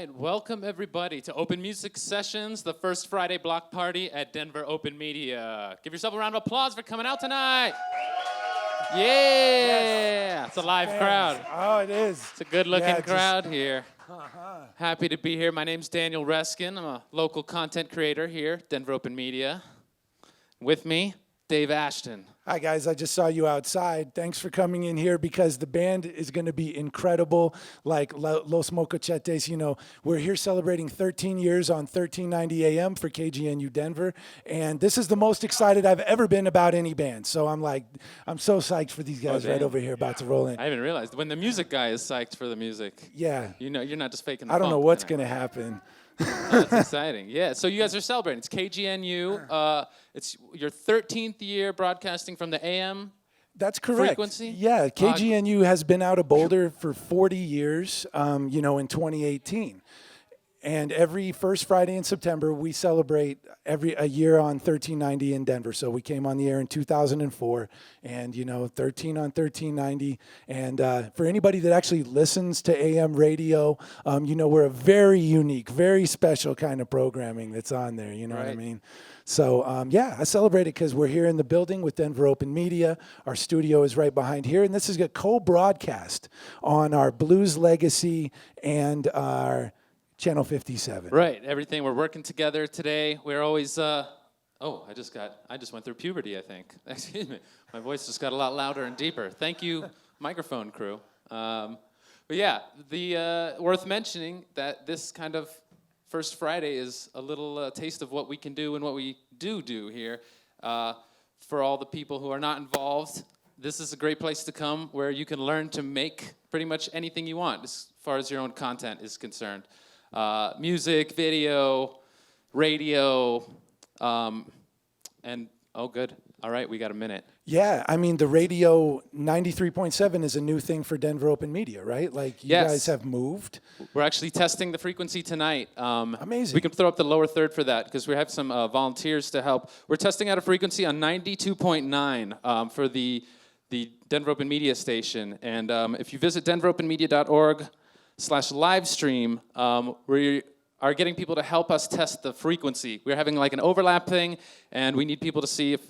right, welcome everybody to Open Music Sessions, the first Friday block party at Denver Open Media. Give yourself a round of applause for coming out tonight. Yeah, yes. It's a live crowd. Oh, it is. It's a good-looking crowd here. Happy to be here. My name's Daniel Reskin. I'm a local content creator here, Denver Open Media. With me, Dave Ashton. Hi, guys. I just saw you outside. Thanks for coming in here because the band is going to be incredible. Like Los Mocochetes, you know, we're here celebrating 13 years on 1390 AM for KGNU Denver. And this is the most excited I've ever been about any band. So I'm so psyched for these guys right over here about to roll in. I haven't realized. When the music guy is psyched for the music. Yeah. You know, you're not just faking the I don't know funk what's tonight. going to happen. Oh, that's exciting. Yeah, so you guys are celebrating. It's KGNU. It's your 13th year broadcasting from the AM. That's correct. Frequency? Yeah, KGNU has been out of Boulder for 40 years, in 2018. And every first Friday in September, we celebrate a year on 1390 in Denver. So we came on the air in 2004, and 13 on 1390. And for anybody that actually listens to AM radio, we're a very unique, very special kind of programming that's on there. You know what I mean? So I celebrate it because we're here in the building with Denver Open Media. Our studio is right behind here, and this is a co-broadcast on our Blues Legacy and our Channel 57. Right, everything. We're working together today. We're always, I just went through puberty, I think. Excuse me. My voice just got a lot louder and deeper. Thank you, microphone crew. But yeah, worth mentioning that this kind of First Friday is a little taste of what we can do and what we do here. For all the people who are not involved, this is a great place to come where you can learn to make pretty much anything you want as far as your own content is concerned. Music, video, radio, and good. All right, we got a minute. Yeah, I mean, the radio 93.7 is a new thing for Denver Open Media, right? Like, you guys have moved. We're actually testing the frequency tonight. Amazing. We can throw up the lower third for that because we have some volunteers to help. We're testing out a frequency on 92.9 for the Denver Open Media station. And if you visit denveropenmedia.org/livestream, we are getting people to help us test the frequency. We're having like an overlap thing, and we need people to see if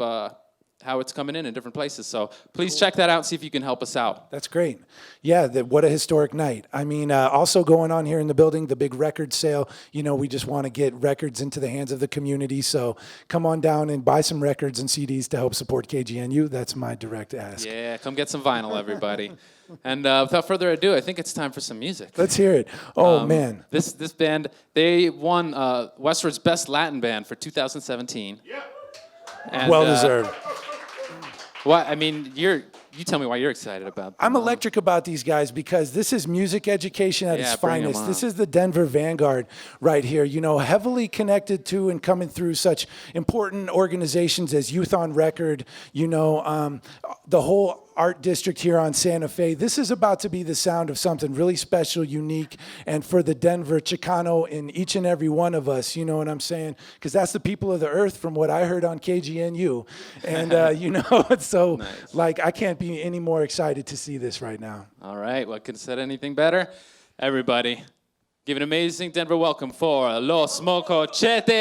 how it's coming in different places. So please check that out and see if you can help us out. That's great. Yeah, what a historic night. I mean, also going on here in the building, the big record sale. We just want to get records into the hands of the community. So come on down and buy some records and CDs to help support KGNU. That's my direct ask. Yeah, come get some vinyl, everybody. And without further ado, I think it's time for some music. Let's hear it. Oh, man. This band, they won Westward's Best Latin Band for 2017. Yep. And, well deserved. You tell me why you're excited about them. I'm electric about these guys because this is music education at its finest. This is the Denver Vanguard right here, heavily connected to and coming through such important organizations as Youth on Record, the whole art district here on Santa Fe. This is about to be the sound of something really special, unique, and for the Denver Chicano in each and every one of us, you know what I'm saying? Because that's the people of the earth from what I heard on KGNU. And, so, nice. I can't be any more excited to see this right now. All right, well, couldn't have said anything better. Everybody, give an amazing Denver welcome for Los Mocochetes!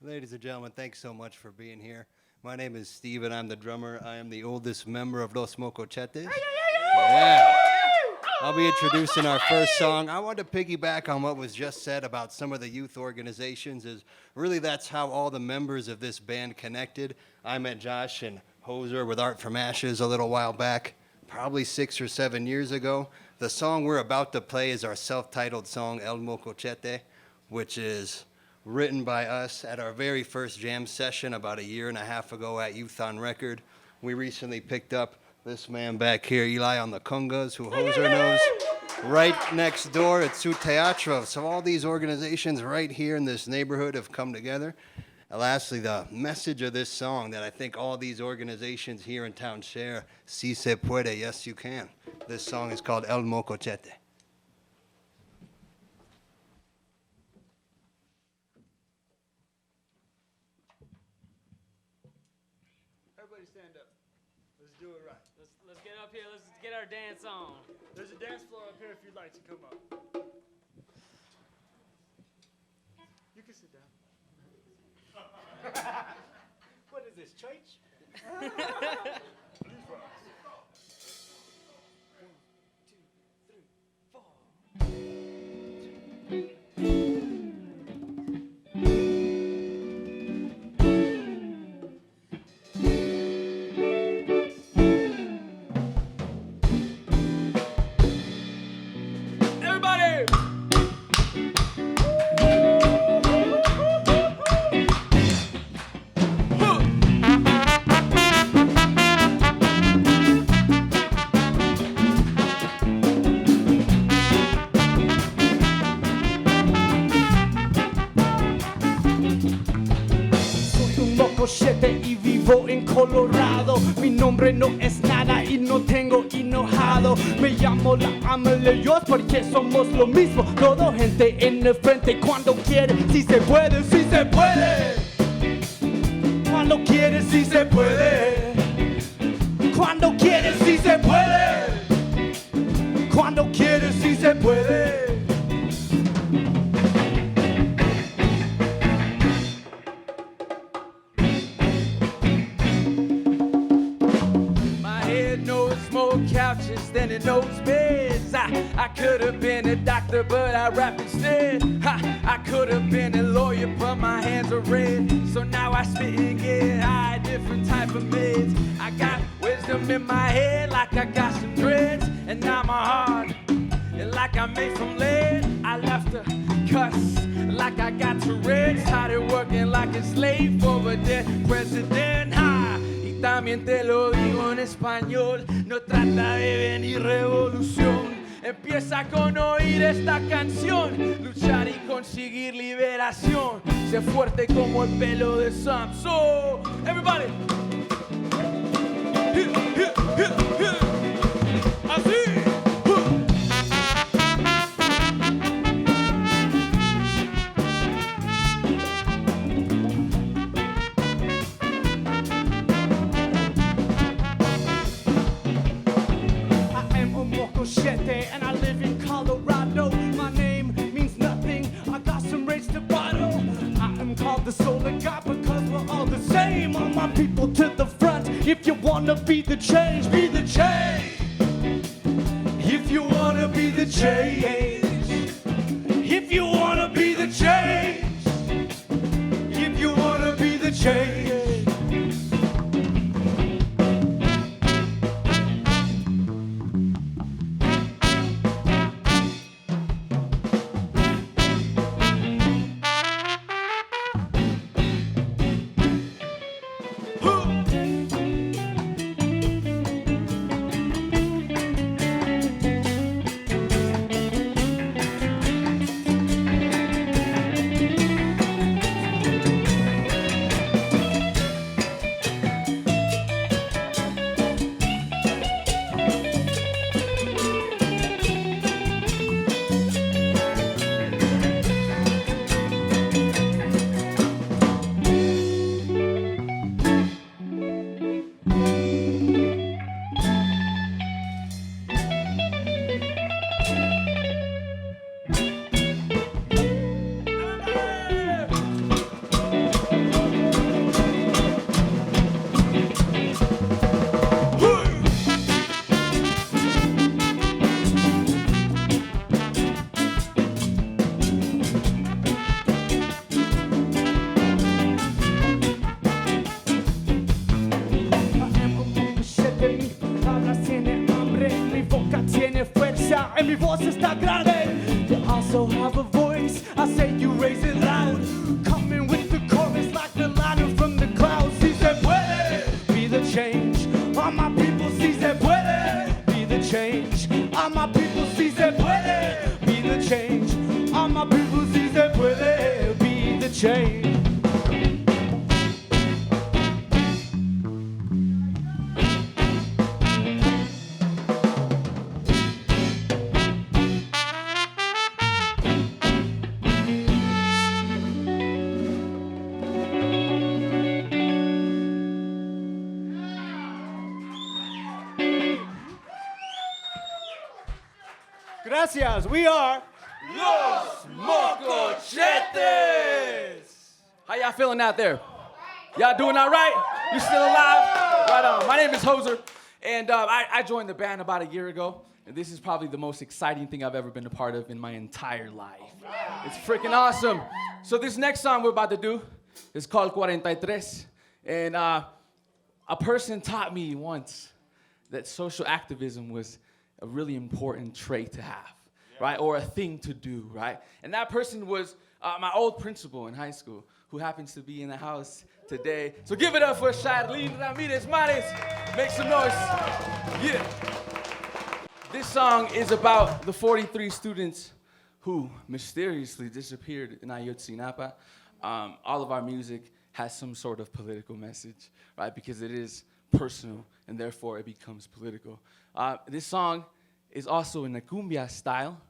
Ladies and gentlemen, thanks so much for being here. My name is Steve, and I'm the drummer. I am the oldest member of Los Mocochetes. Yeah. I'll be introducing our first song. I want to piggyback on what was just said about some of the youth organizations. Really, that's how all the members of this band connected. I met Josh and Hoser with Art from Ashes a little while back, probably 6 or 7 years ago. The song we're about to play is our self-titled song, El Mocochete, which is written by us at our very first jam session about a year and a half ago at Youth on Record. We recently picked up this man back here, Eli on the congas, who Hoser knows, right next door at Su Teatro. So all these organizations right here in this neighborhood have come together. And lastly, the message of this song that I think all these organizations here in town share, Si se puede, yes you can. This song is called El Mocochete. Let's get up here. Let's get our dance on. There's a dance floor up here if you'd like to come up. You can sit down. What is this, church? Mocochete y vivo en Colorado. Mi nombre no es nada y no tengo enojado. Me llamo la Ameliots porque somos lo mismo. Todo gente en el frente cuando quiere, si se puede, si se puede. Cuando quiere, si se puede. Cuando quiere, si se puede. Cuando quiere, si se puede. More couches than it knows beds. I could have been a doctor, but I rap instead. I could have been a lawyer, but my hands are red. So now I spit and get high, different type of meds. I got wisdom in my head, like I got some dreads. And now my heart, like I'm made from lead. I left to cuss, like I got Tourette's. Started working like a slave for a dead president. También te lo digo en español, no trata de venir revolución. Empieza con oír esta canción, luchar y conseguir liberación. Sé fuerte como el pelo de Samson. Everybody. Así. And I live in Colorado. My name means nothing. I got some rage to bottle. I am called the soul of God because we're all the same. All my people to the front. If you wanna be the change, be the change. If you wanna be the change. If you wanna be the change. If you wanna be the change. And mi voz está grande. You also have a voice. I say you raise it loud. Coming with the chorus like the line from the clouds. Si se puede be the change. All my people, si se puede be the change. All my people, si se puede be the change. All my people, si se puede be the change. Gracias. We are Los Mocochetes! How y'all feeling out there? Y'all doing all right? You still alive? Right on. My name is Hoser, and I joined the band about a year ago, and this is probably the most exciting thing I've ever been a part of in my entire life. It's freaking awesome. So this next song we're about to do is called 43, and a person taught me once that social activism was a really important trait to have, right? Or a thing to do, right? And that person was my old principal in high school, who happens to be in the house today. So give it up for Charlene Ramirez Mares. Make some noise. Yeah. This song is about the 43 students who mysteriously disappeared in Ayotzinapa. All of our music has some sort of political message, right? Because it is personal, and therefore it becomes political. This song is also in the cumbia style,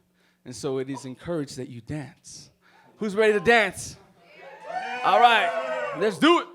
and so it is encouraged that you dance. Who's ready to dance? All right, let's do it.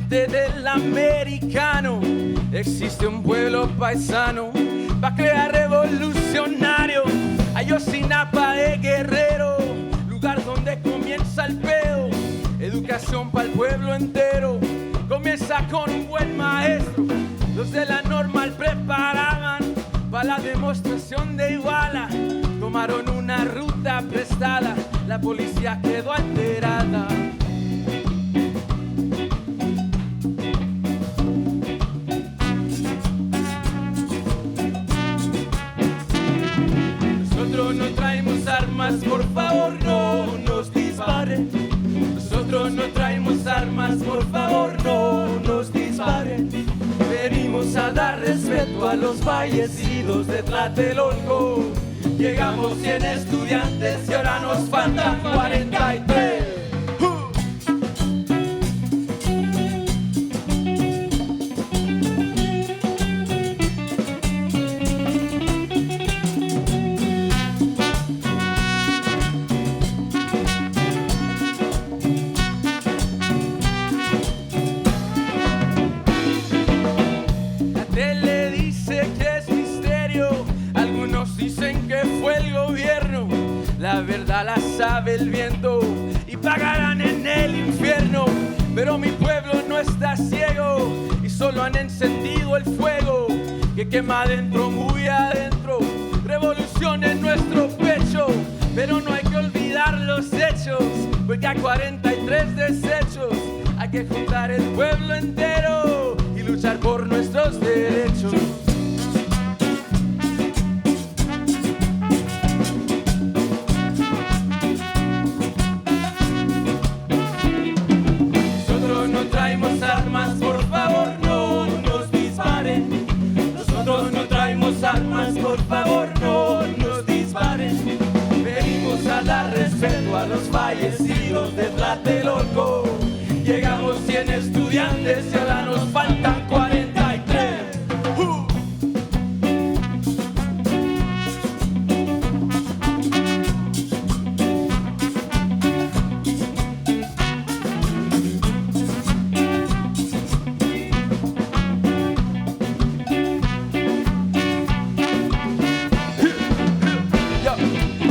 Del americano existe un pueblo paisano pa' crear revolucionario. Ayotzinapa de Guerrero, lugar donde comienza el peo. Educación para el pueblo entero, comienza con un buen maestro. Los de la normal preparaban para la demostración de Iguala. Tomaron una ruta prestada, la policía quedó alterada. No traemos armas, por favor no nos disparen. Nosotros no traemos armas, por favor no nos disparen. Venimos a dar respeto a los fallecidos de Tlatelolco. Llegamos 100 estudiantes y ahora nos faltan 43. La verdad la sabe el viento y pagarán en el infierno. Pero mi pueblo no está ciego y solo han encendido el fuego que quema adentro, muy adentro. Revolución en nuestro pecho, pero no hay que olvidar los hechos, porque hay 43 desechos. Hay que juntar el pueblo entero y luchar por nuestros derechos. Armas, por favor, no nos disparen. Venimos a dar respeto a los fallecidos de Tlatelolco. Llegamos 100 estudiantes y ahora nos faltan 43.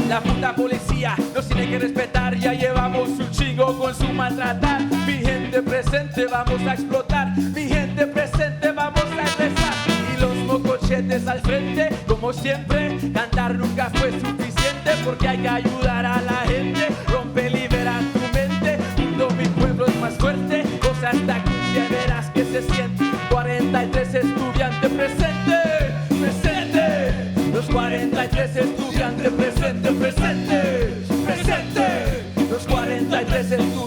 La puta policía nos tiene que respetar, ya llevamos un chingo con su maltratar. Mi gente presente vamos a explotar, mi gente presente vamos a empezar. Y los mocochetes al frente, como siempre, cantar nunca fue suficiente, porque hay que ayudar a la gente, rompe, libera tu mente. Junto mi pueblo es más fuerte, cosa hasta que verás que se siente. 43 estudiantes presente, presente. Los 43 estudiantes presente, presente, presente. Los 43 estudiantes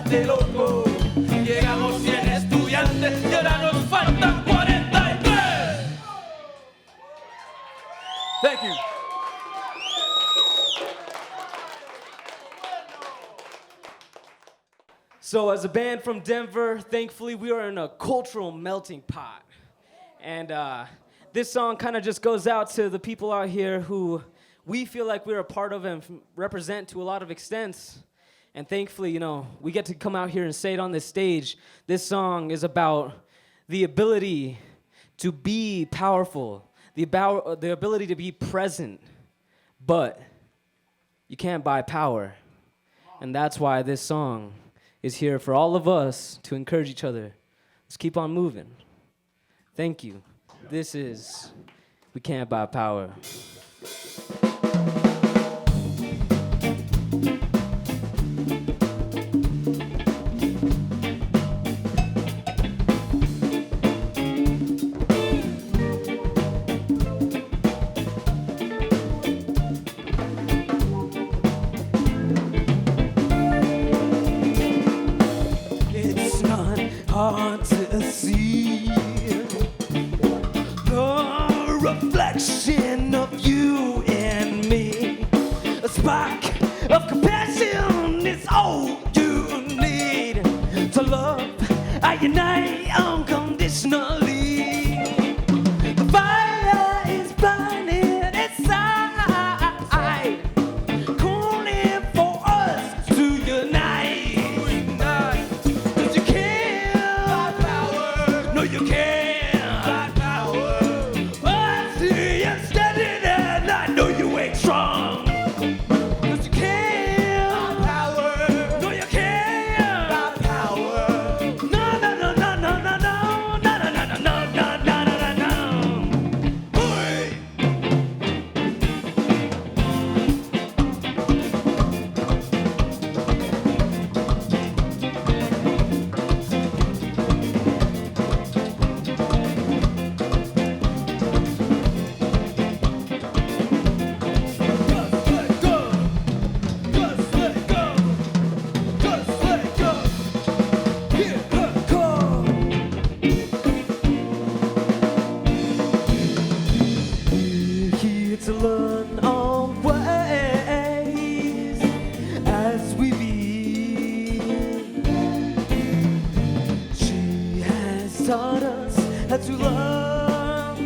de loco. Llegamos 100 estudiantes y ahora nos faltan 43. Thank you. So as a band from Denver, thankfully we are in a cultural melting pot. And this song kind of just goes out to the people out here who we feel like we're a part of and represent to a lot of extents. And thankfully, you know, we get to come out here and say it on this stage. This song is about the ability to be powerful, the ability to be present, but you can't buy power. And that's why this song is here for all of us to encourage each other. Let's keep on moving. Thank you. This is We Can't Buy Power. It's not hard to see the reflection of you and me. A spark of compassion is all you need to love. I unite unconditionally. The fire is burning inside, calling for us to unite. 'Cause you can't buy power. No, you can't buy power. I see you standing there and I know you ain't strong. 'Cause you can't buy power. No, you can't buy power. No, no, no, no, no, no, no, no, no, no, no, no, no, no, no, no. Hey! Here to learn all ways as we be. She has taught us how to learn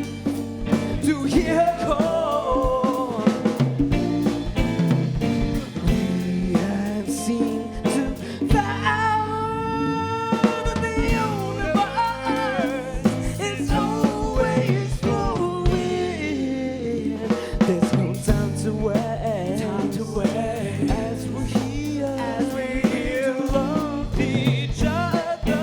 to hear her call. We have seen to found that the universe is always flowing. There's no time to wait. As we're here to love each other.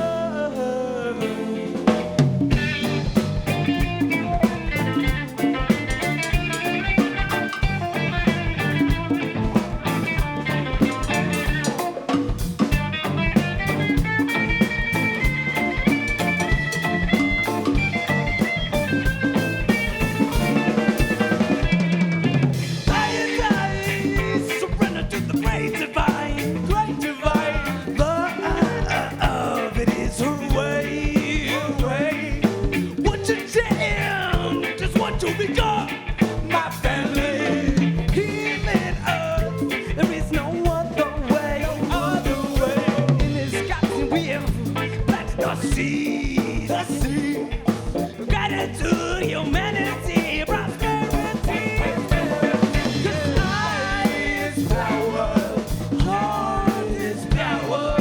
Surrender to the great divine, love. It is her way. What you jam, just want to become my family. Healing us, there is no other way. In this garden we have planted the seed. Gratitude, humanity, prosperity. 'Cause eye is power, heart is power,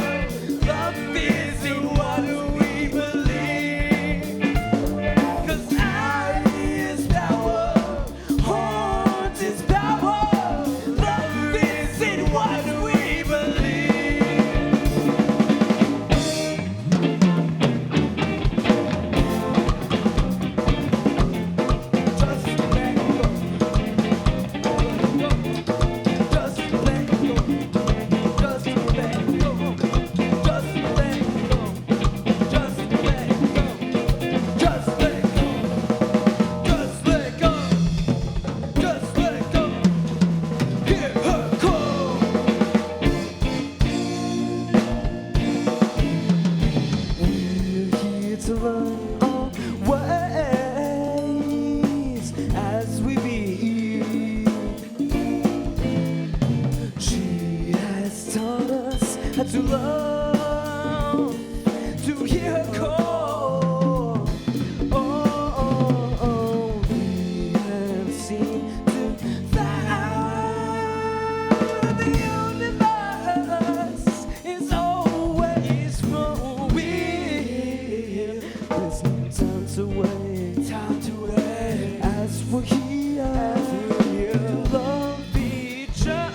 love is in what we believe. 'Cause eye is power, heart is power, love is in what we believe. to learn our ways as we be. She has taught us how to love, to hear her call. We have seen to fly. The universe is always flowing. There's no time to wait. Time to wait. As we're here, to love each other.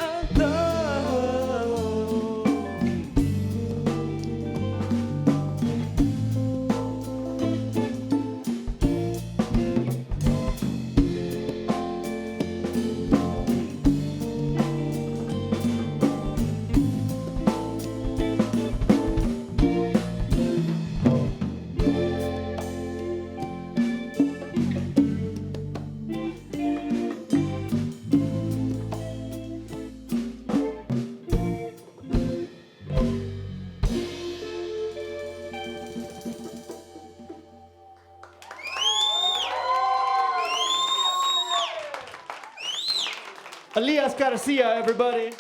Elias Garcia, everybody.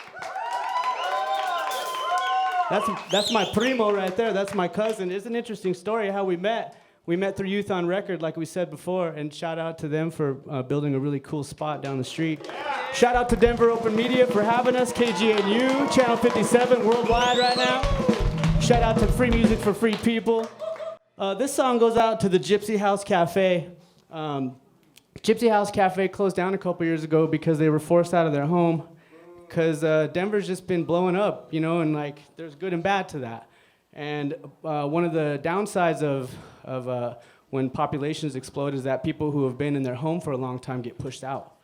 That's my primo right there. That's my cousin. It's an interesting story how we met. We met through Youth on Record, like we said before, and shout out to them for building a really cool spot down the street. Shout out to Denver Open Media for having us, KGNU, Channel 57 worldwide right now. Shout out to Free Music for Free People. This song goes out to the Gypsy House Cafe. Gypsy House Cafe closed down a couple years ago because they were forced out of their home because Denver's just been blowing up, you know, and like there's good and bad to that. And one of the downsides of when populations explode is that people who have been in their home for a long time get pushed out.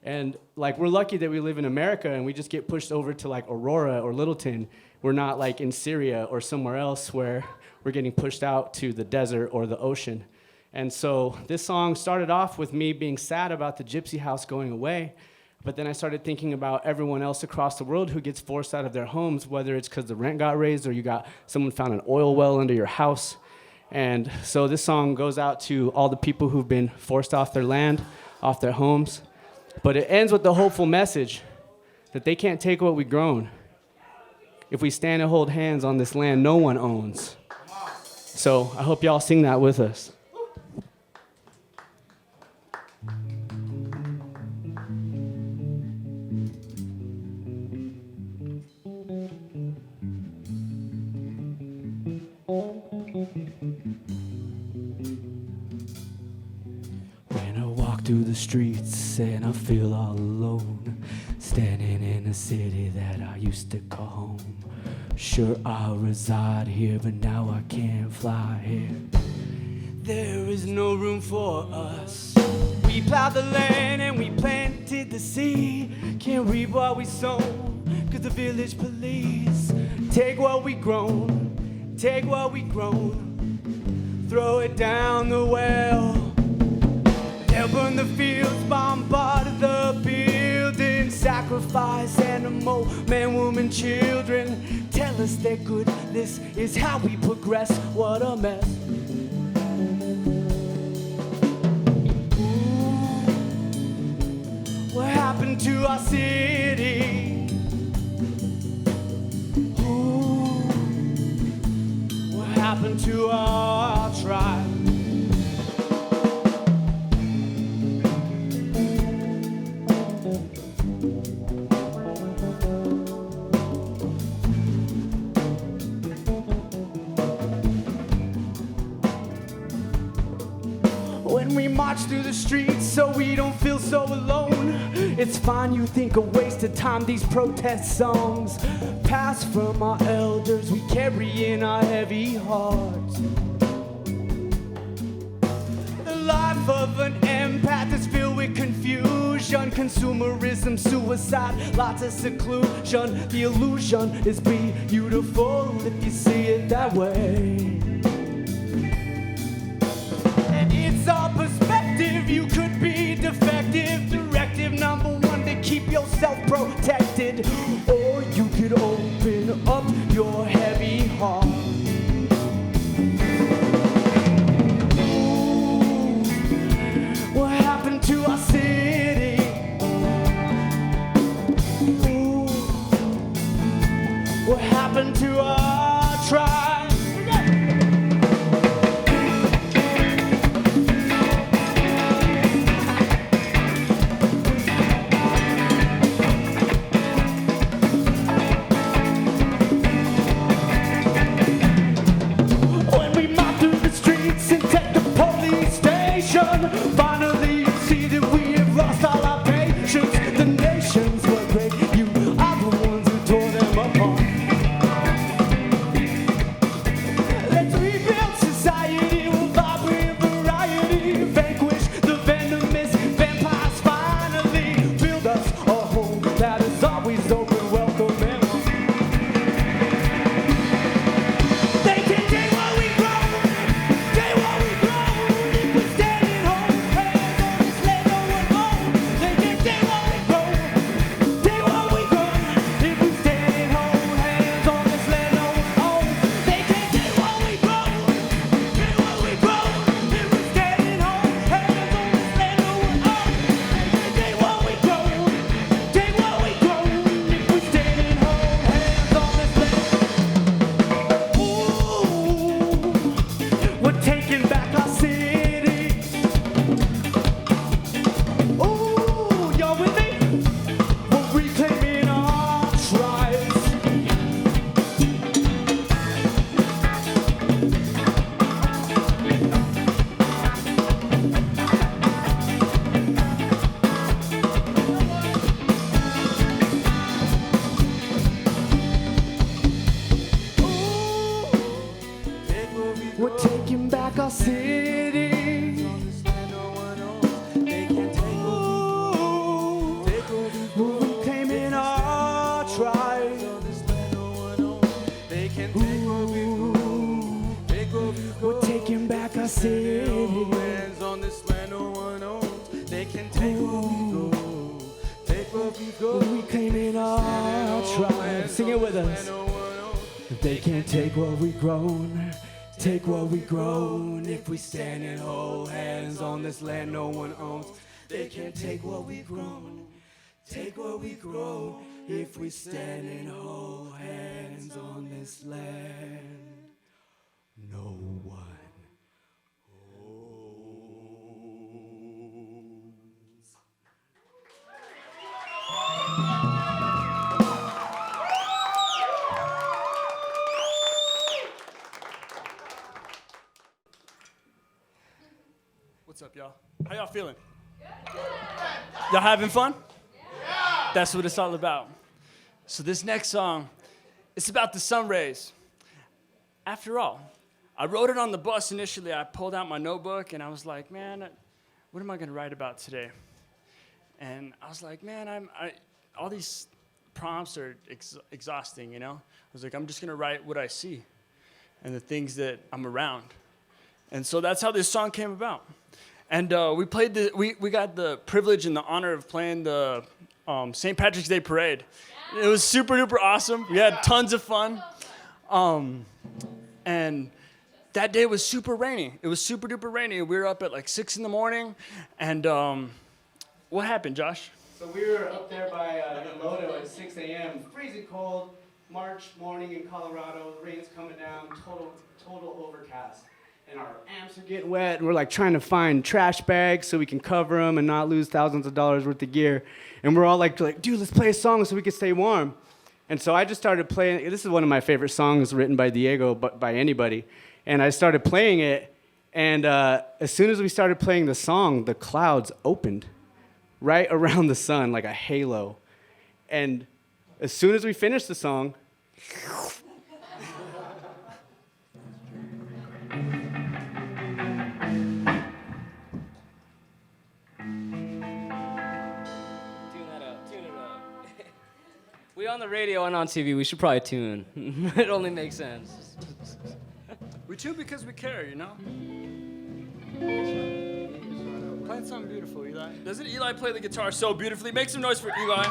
And like we're lucky that we live in America and we just get pushed over to like Aurora or Littleton. We're not like in Syria or somewhere else where we're getting pushed out to the desert or the ocean. And so this song started off with me being sad about the Gypsy House going away, but then I started thinking about everyone else across the world who gets forced out of their homes, whether it's because the rent got raised or someone found an oil well under your house. And so this song goes out to all the people who've been forced off their land, off their homes. But it ends with the hopeful message that they can't take what we've grown. If we stand and hold hands on this land no one owns. So I hope y'all sing that with us. When I walk through the streets and I feel all alone, standing in a city that I used to call home. Sure, I reside here, but now I can't fly here. There is no room for us. We plowed the land and we planted the seed. Can't reap what we sow, cause the village police take what we grown, take what we grown, throw it down the well. They'll burn the fields, bombard the buildings, sacrifice animal, man, woman, children. Tell us they're good, this is how we progress. What a mess. What happened to our city? Ooh, what happened to our tribe? When we march through the streets so we don't feel so alone. It's fine, you think a waste of time, these protest songs. Passed from our elders, we carry in our heavy hearts. The life of an empath is filled with confusion, consumerism, suicide, lots of seclusion. The illusion is beautiful if you see it that way. It's our perspective, you could be defective. Directive number one to keep yourself protected. Or you could open up your heavy heart. back our city. They can't take We're claiming our tribe. They can't take what we go. Take what we go. We're taking back our city. Hands on this land no one owns. They can take what we go. Take what we go. We claiming our tribe. Sing it with us. They can't take what we grown. Take what we grown. If we stand and hold hands on this land no one owns. They can't take what we grown. Take what we grow. If we stand and hold hands on this land, no one owns. What's up, y'all? How y'all feeling? Y'all having fun? Yeah. That's what it's all about. So this next song, it's about the sun rays. After all, I wrote it on the bus initially. I pulled out my notebook and I was like, man, what am I gonna write about today? And I was like, man, all these prompts are exhausting, you know? I was like, I'm just gonna write what I see and the things that I'm around. And so that's how this song came about. And we got the privilege and the honor of playing the St. Patrick's Day Parade. It was super duper awesome. We had tons of fun. And that day was super rainy. It was super duper rainy. We were up at like 6 in the morning. And what happened, Josh? So we were up there by Lodo at 6 a.m. Freezing cold, March morning in Colorado. Rain's coming down, total overcast. And our amps are getting wet, and we're like trying to find trash bags so we can cover them and not lose thousands of dollars worth of gear. And we're all like, dude, let's play a song so we can stay warm. And so I just started playing. This is one of my favorite songs written by Diego, but by anybody. And I started playing it, and as soon as we started playing the song, the clouds opened right around the sun like a halo. And as soon as we finished the song, We on the radio and on TV. We should probably tune. It only makes sense. We tune because we care, you know? Play something beautiful, Eli. Doesn't Eli play the guitar so beautifully? Make some noise for Eli.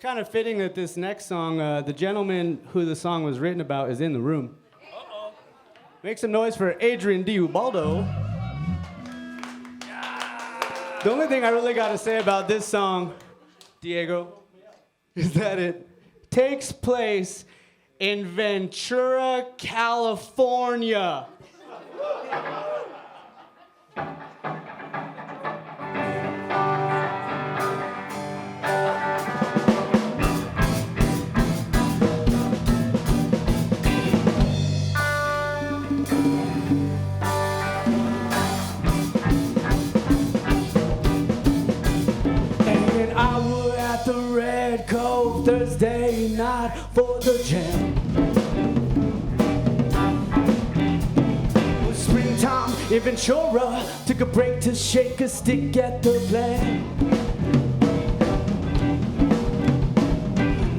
kind of fitting that this next song, the gentleman who the song was written about is in the room. Uh-oh. Make some noise for Adrian Diubaldo. Yeah. The only thing I really got to say about this song, Diego, is that it takes place in Ventura, California. And I was at the Red Cove Thursday night for the jam. It was springtime in Ventura, took a break to shake a stick at the plant.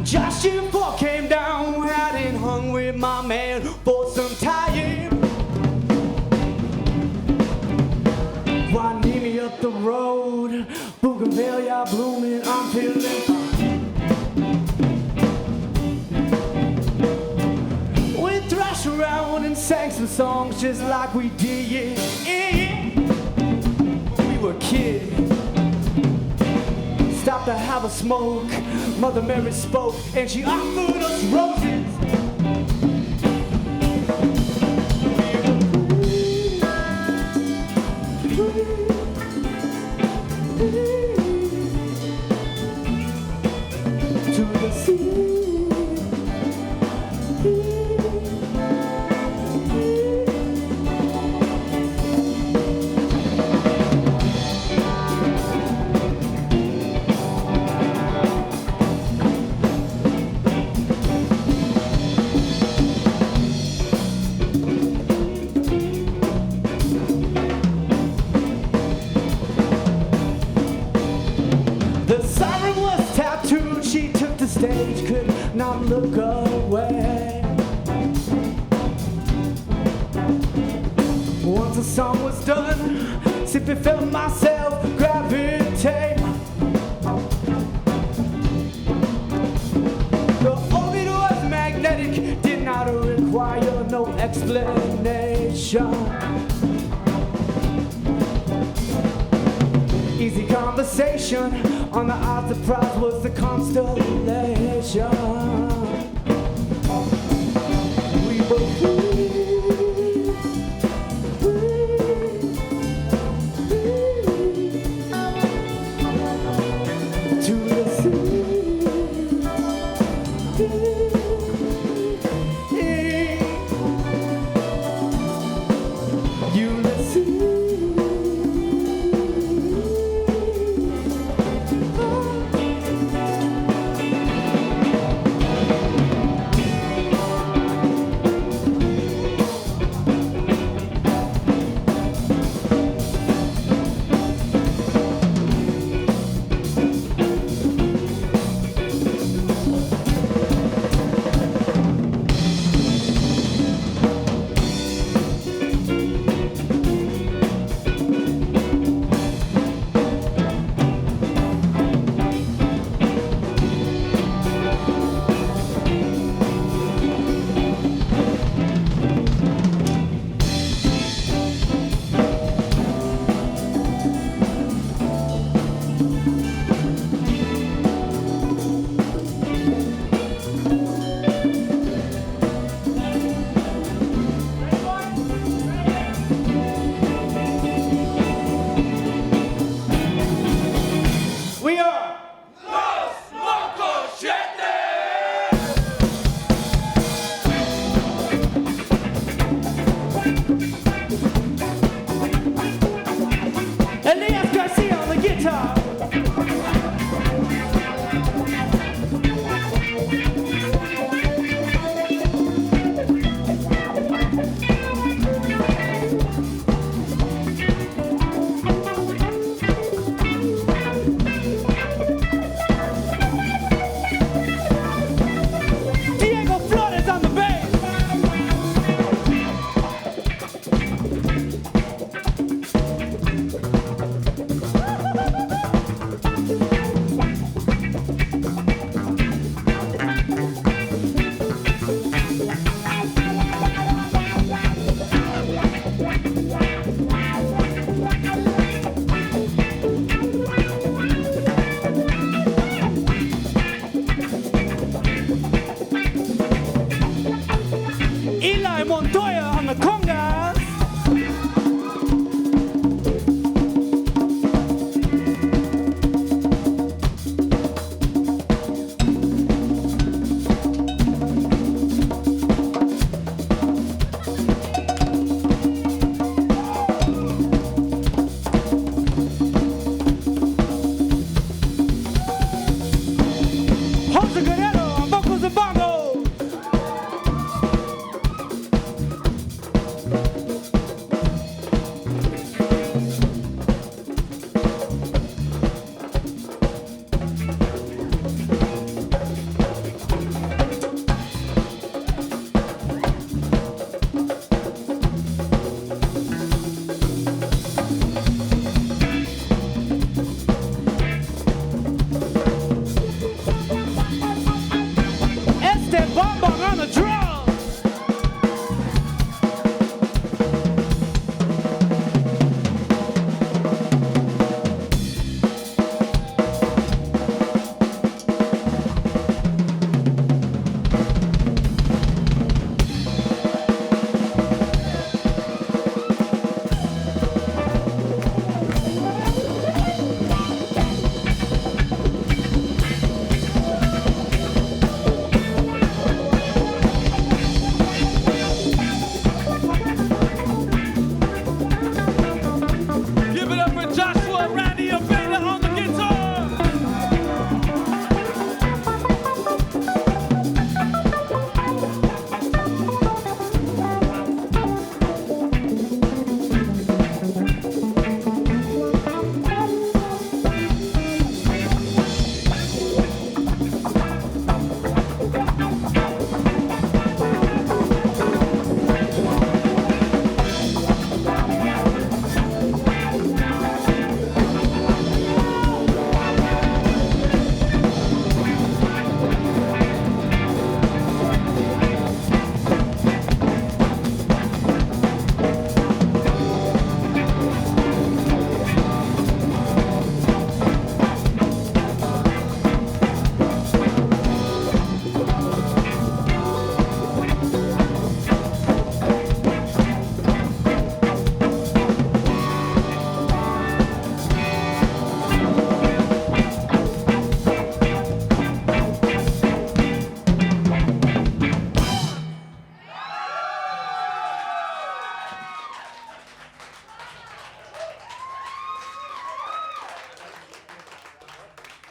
Josh G4 came down, hadn't hung with my man for some time. Why need me up the road? Bougainvillea blooming, I'm feeling fine. We thrashed around and sang some songs just like we did. We were kids. Stopped to have a smoke. Mother Mary spoke and she offered us roses. To the sea. The siren was tattooed, she took the stage, could not look away. Once the song was done, simply felt myself gravitate. The orbit was magnetic, did not require no explanation. Easy conversation, on the odds the prize was the constellation. We were to the sea. Ulysses.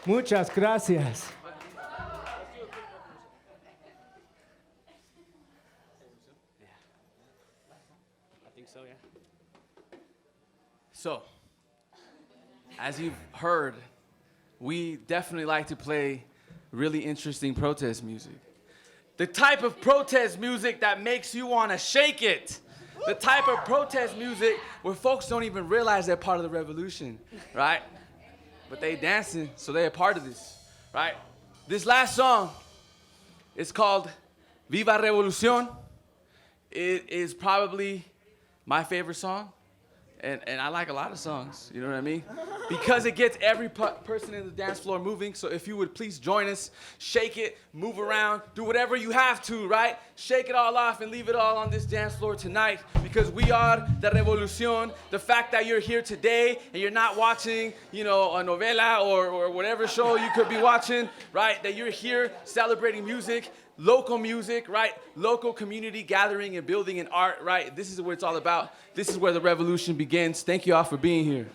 Muchas gracias. So, as you've heard, we definitely like to play really interesting protest music. The type of protest music that makes you want to shake it. The type of protest music where folks don't even realize they're part of the revolution, right? But they dancing, so they're a part of this, right? This last song is called Viva Revolución. It is probably my favorite song. And I like a lot of songs, you know what I mean? Because it gets every person in the dance floor moving. So if you would please join us, shake it, move around, do whatever you have to, right? Shake it all off and leave it all on this dance floor tonight, because we are the revolución. The fact that you're here today and you're not watching, you know, a novela or whatever show you could be watching, right? That you're here celebrating music, local music, right? Local community gathering and building and art, right? This is what it's all about. This is where the revolution begins. Thank you all for being here.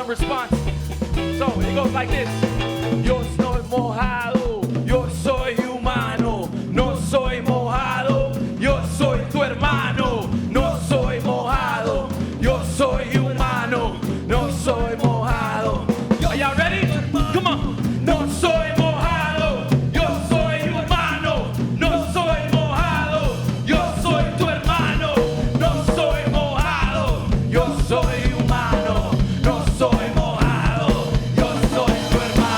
Response. So it goes like this. Yo soy mojado, yo soy humano. No soy mojado, yo soy tu hermano. No soy mojado, yo soy humano. No soy mojado. Are y'all ready? Come on. No soy mojado, yo soy humano. No soy mojado, yo soy tu hermano. No soy mojado, yo soy humano. No soy mojado, yo soy tu hermano.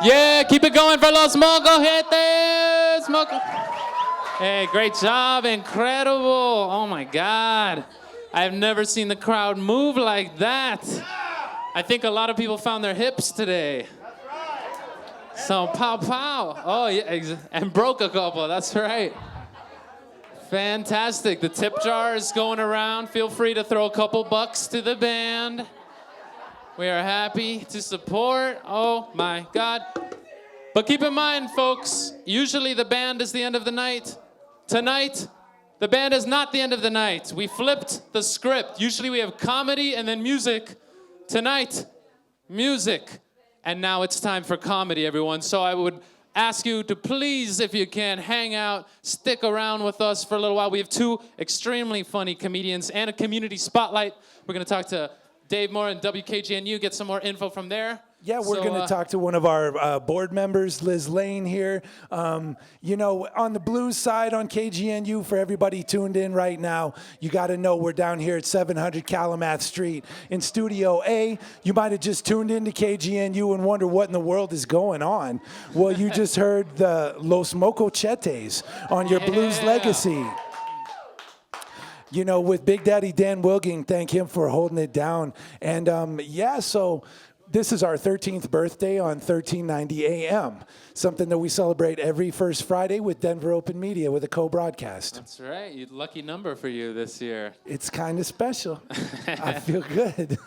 Yeah, keep it going for Los Mocochetes. Hey, great job. Incredible. Oh, my God. I've never seen the crowd move like that. I think a lot of people found their hips today. So, pow, pow. Oh, yeah, and broke a couple. That's right. Fantastic. The tip jar is going around. Feel free to throw a couple bucks to the band. We are happy to support. Oh, my God. But keep in mind, folks, usually the band is the end of the night. Tonight, the band is not the end of the night. We flipped the script. Usually we have comedy and then music. Tonight, music. And now it's time for comedy, everyone. So I would ask you to please, if you can, hang out, stick around with us for a little while. We have two extremely funny comedians and a community spotlight. We're going to talk to Dave Moore and WKGNU, get some more info from there. Yeah, we're going to talk to one of our board members, Liz Lane here. You know, on the blues side on KGNU, for everybody tuned in right now, you got to know we're down here at 700 Calumet Street in Studio A. You might have just tuned into KGNU and wonder what in the world is going on. Well, you just heard the Los Mocochetes on your Blues Legacy. You know, with Big Daddy Dan Wilging, thank him for holding it down. And so this is our 13th birthday on 1390 AM, something that we celebrate every first Friday with Denver Open Media with a co-broadcast. That's right. Lucky number for you this year. It's kind of special. I feel good.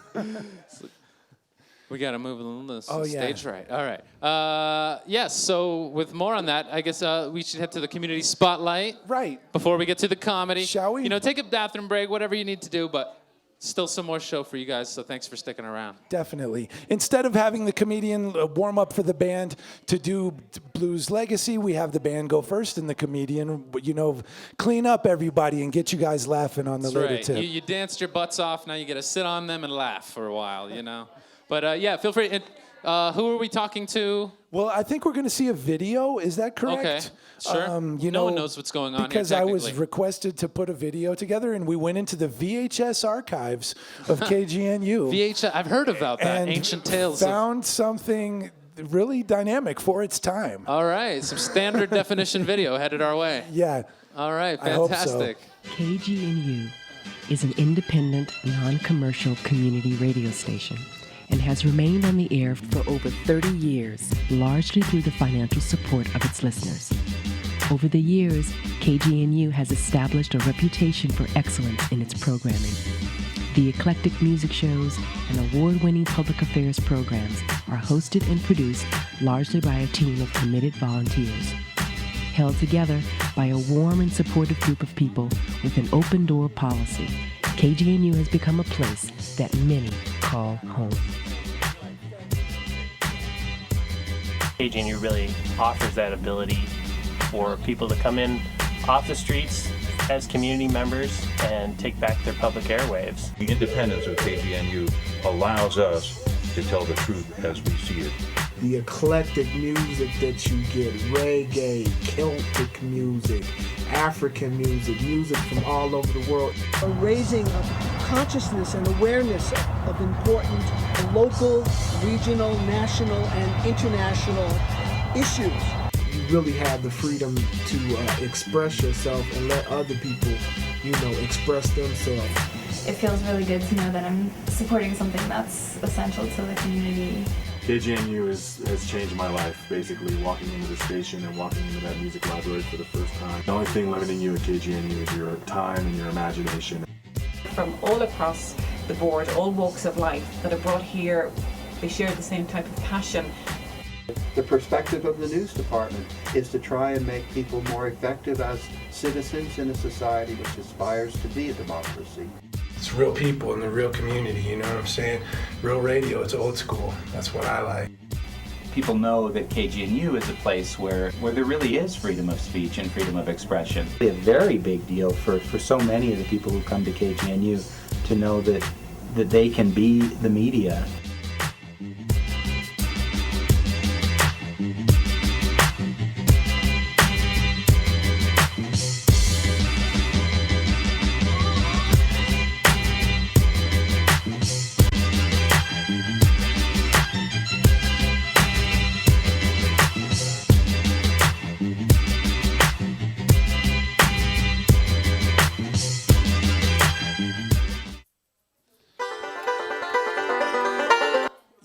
We got to move the stage right. All right. Yes, so with more on that, I guess we should head to the community spotlight. Right. Before we get to the comedy. Shall we? You know, take a bathroom break, whatever you need to do, but still some more show for you guys, so thanks for sticking around. Definitely. Instead of having the comedian warm up for the band to do Blues Legacy, we have the band go first and the comedian, you know, clean up everybody and get you guys laughing on the later tip. You danced your butts off, now you get to sit on them and laugh for a while, you know. But yeah, feel free. Who are we talking to? Well, I think we're going to see a video. Is that correct? Okay, sure. No one knows what's going on because here, I was requested to put a video together, and we went into the VHS archives of KGNU. VHS, I've heard about that. And Ancient tales. Found something really dynamic for its time. All right, some standard definition video headed our way. Yeah. All right, I fantastic. hope so. KGNU is an independent, non-commercial community radio station and has remained on the air for over 30 years, largely through the financial support of its listeners. Over the years, KGNU has established a reputation for excellence in its programming. The eclectic music shows and award-winning public affairs programs are hosted and produced largely by a team of committed volunteers. Held together by a warm and supportive group of people with an open-door policy, KGNU has become a place that many call home. KGNU really offers that ability for people to come in off the streets as community members and take back their public airwaves. The independence of KGNU allows us to tell the truth as we see it. The eclectic music that you get, reggae, Celtic music, African music, music from all over the world. A raising of consciousness and awareness of important local, regional, national, and international issues. You really have the freedom to express yourself and let other people, express themselves. It feels really good to know that I'm supporting something that's essential to the community. KGNU has changed my life, basically walking into the station and walking into that music library for the first time. The only thing limiting you at KGNU is your time and your imagination. From all across the board, all walks of life that are brought here, they share the same type of passion. The perspective of the news department is to try and make people more effective as citizens in a society which aspires to be a democracy. It's real people in the real community, you know what I'm saying? Real radio, it's old school. That's what I like. People know that KGNU is a place where there really is freedom of speech and freedom of expression. It's a very big deal for so many of the people who come to KGNU to know that they can be the media.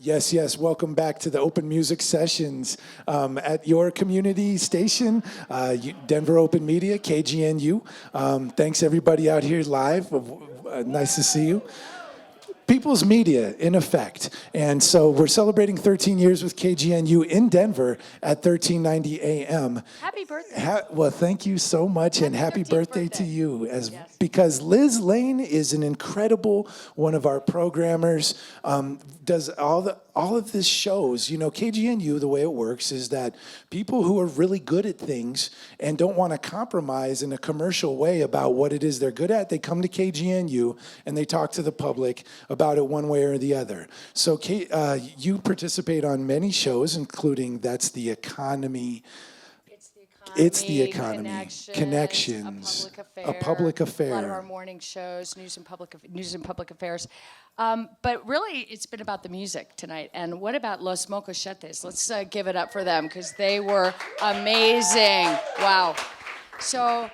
Yes, yes. Welcome back to the Open Music Sessions at your community station, Denver Open Media, KGNU. Thanks everybody out here live. Nice to see you. People's media, in effect. And so we're celebrating 13 years with KGNU in Denver at 1390 AM. Happy birthday. Well, thank you so much, and happy birthday to you. Because Liz Lane is an incredible one of our programmers, does all of this shows. You know, KGNU, the way it works is that people who are really good at things and don't want to compromise in a commercial way about what it is they're good at, they come to KGNU and they talk to the public about it one way or the other. So you participate on many shows, including That's the Economy. It's the economy. Connections. A public affair. A lot of our morning shows, news and public affairs. But really, it's been about the music tonight. And what about Los Mocochetes? Let's give it up for them, because they were amazing. Wow. So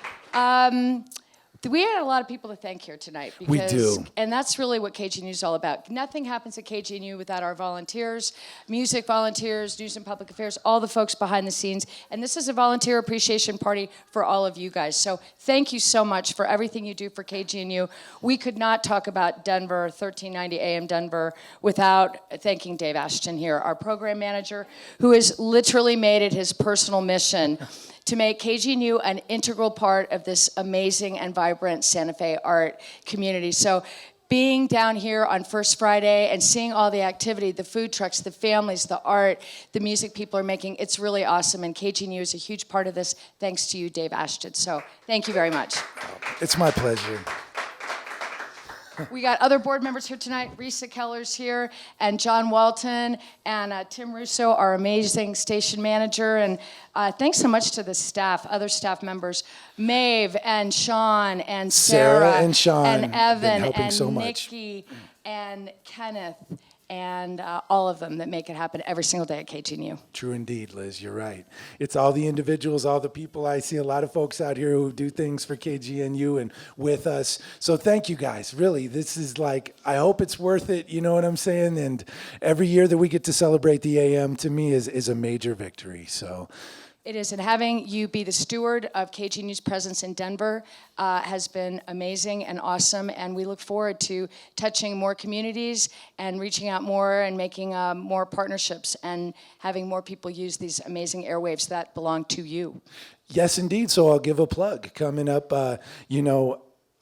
we had a lot of people to thank here tonight. Because, we do. And that's really what KGNU is all about. Nothing happens at KGNU without our volunteers, music volunteers, news and public affairs, all the folks behind the scenes. And this is a volunteer appreciation party for all of you guys. So thank you so much for everything you do for KGNU. We could not talk about Denver, 1390 AM Denver, without thanking Dave Ashton here, our program manager, who has literally made it his personal mission to make KGNU an integral part of this amazing and vibrant Santa Fe art community. So being down here on First Friday and seeing all the activity, the food trucks, the families, the art, the music people are making, it's really awesome. And KGNU is a huge part of this, thanks to you, Dave Ashton. So thank you very much. It's my pleasure. We got other board members here tonight. Risa Keller's here, and John Walton, and Tim Russo, our amazing station manager. And thanks so much to the staff, other staff members, Maeve and Sean and Sarah and Sean, and Evan and so much. Nikki and Kenneth and all of them that make it happen every single day at KGNU. True indeed, Liz, you're right. It's all the individuals, all the people. I see a lot of folks out here who do things for KGNU and with us. So thank you guys, really. This is like, I hope it's worth it, you know what I'm saying? And every year that we get to celebrate the AM, to me, is a major victory, so. It is, and having you be the steward of KGNU's presence in Denver has been amazing and awesome, and we look forward to touching more communities and reaching out more and making more partnerships and having more people use these amazing airwaves that belong to you. Yes, indeed, so I'll give a plug. Coming up,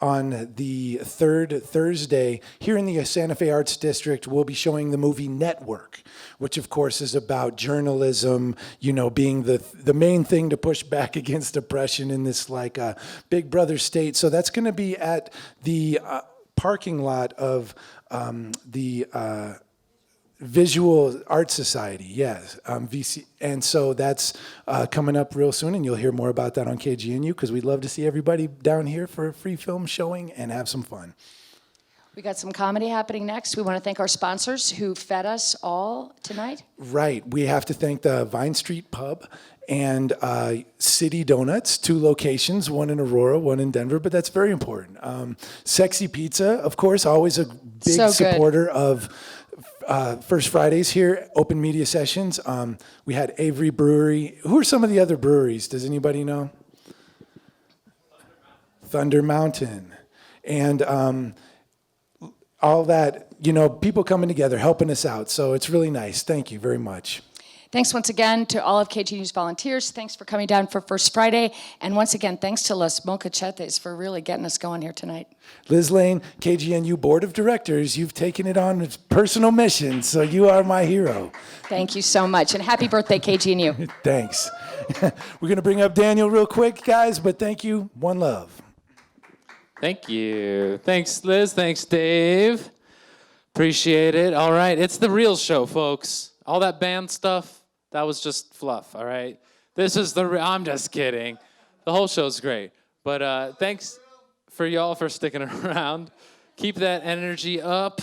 on the third Thursday, here in the Santa Fe Arts District, we'll be showing the movie Network, which of course is about journalism, being the main thing to push back against oppression in this big brother state. So that's gonna be at the parking lot of the Visual Art Society, yes, VC, and so that's coming up real soon, and you'll hear more about that on KGNU, because we'd love to see everybody down here for a free film showing and have some fun. We got some comedy happening next. We want to thank our sponsors who fed us all tonight. Right, we have to thank the Vine Street Pub and City Donuts, 2 locations, one in Aurora, one in Denver, but that's very important. Sexy Pizza, of course, always a big supporter of First Fridays here, Open Media Sessions. We had Avery Brewery. Who are some of the other breweries? Does anybody know? Thunder Mountain. And all that, people coming together, helping us out. So it's really nice. Thank you very much. Thanks once again to all of KGNU's volunteers. Thanks for coming down for First Friday. And once again, thanks to Los Mocochetes for really getting us going here tonight. Liz Lane, KGNU Board of Directors, you've taken it on as personal mission, so you are my hero. Thank you so much, and happy birthday, KGNU. Thanks. We're going to bring up Daniel real quick, guys, but thank you. One love. Thank you. Thanks, Liz. Thanks, Dave. Appreciate it. All right, it's the real show, folks. All that band stuff, that was just fluff, all right? This is I'm just kidding. The whole show's great. But thanks for y'all for sticking around. Keep that energy up,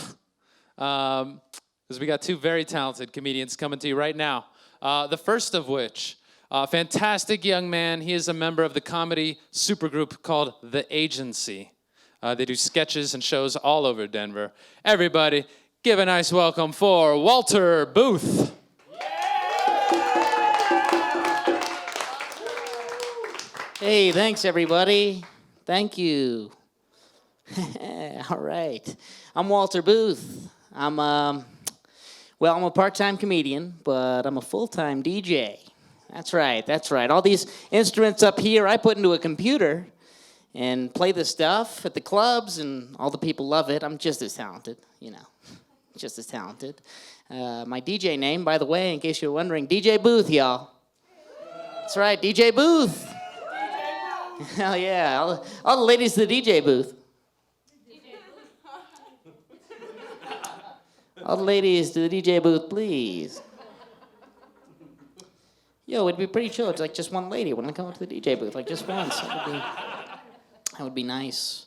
because we got 2 very talented comedians coming to you right now. The first of which, fantastic young man. He is a member of the comedy supergroup called The Agency. They do sketches and shows all over Denver. Everybody, Give a nice welcome for Walter Booth. Hey, thanks everybody. Thank you. All right. I'm Walter Booth. I'm a part-time comedian, but I'm a full-time DJ. That's right. All these instruments up here, I put into a computer and play the stuff at the clubs, and all the people love it. I'm just as talented, just as talented. My DJ name, by the way, in case you're wondering, DJ Booth, y'all. That's right, DJ Booth. Hell yeah, all the ladies to the DJ booth. All the ladies to the DJ booth, please. Yo, it'd be pretty chill. It's like just one lady when I come up to the DJ booth, like just once. That would be nice.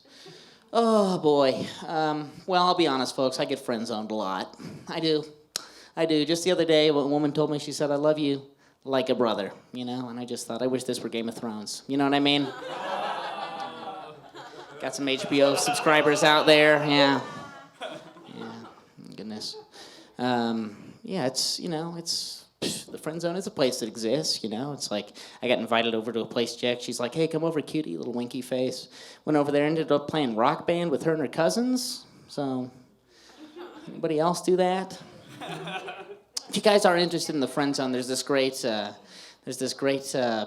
Oh boy. Well, I'll be honest, folks. I get friend zoned a lot. I do. Just the other day, a woman told me, she said, "I love you like a brother," and I just thought, I wish this were Game of Thrones. You know what I mean? Got some HBO subscribers out there. Yeah. Goodness. It's the friend zone is a place that exists, It's like I got invited over to a place, Jack. She's like, "Hey, come over, cutie," little winky face. Went over there, ended up playing Rock Band with her and her cousins. So, anybody else do that? If you guys are interested in the friend zone, there's this great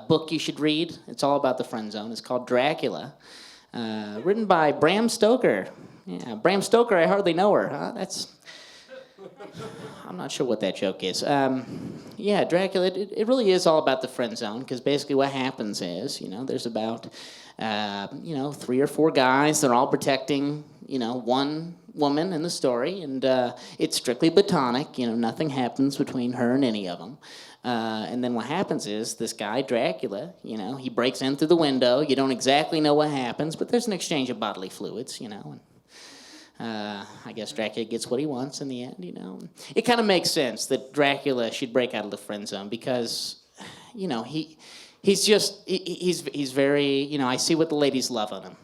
book you should read. It's all about the friend zone. It's called Dracula, written by Bram Stoker. Yeah, Bram Stoker. I hardly know her. Huh? I'm not sure what that joke is. Dracula. It really is all about the friend zone, because basically what happens is, there's about 3 or 4 guys. They're all protecting, one woman in the story, and it's strictly platonic. Nothing happens between her and any of them. And then what happens is this guy, Dracula, he breaks in through the window. You don't exactly know what happens, but there's an exchange of bodily fluids, and I guess Dracula gets what he wants in the end, It kind of makes sense that Dracula should break out of the friend zone because, he's very, I see what the ladies love on him,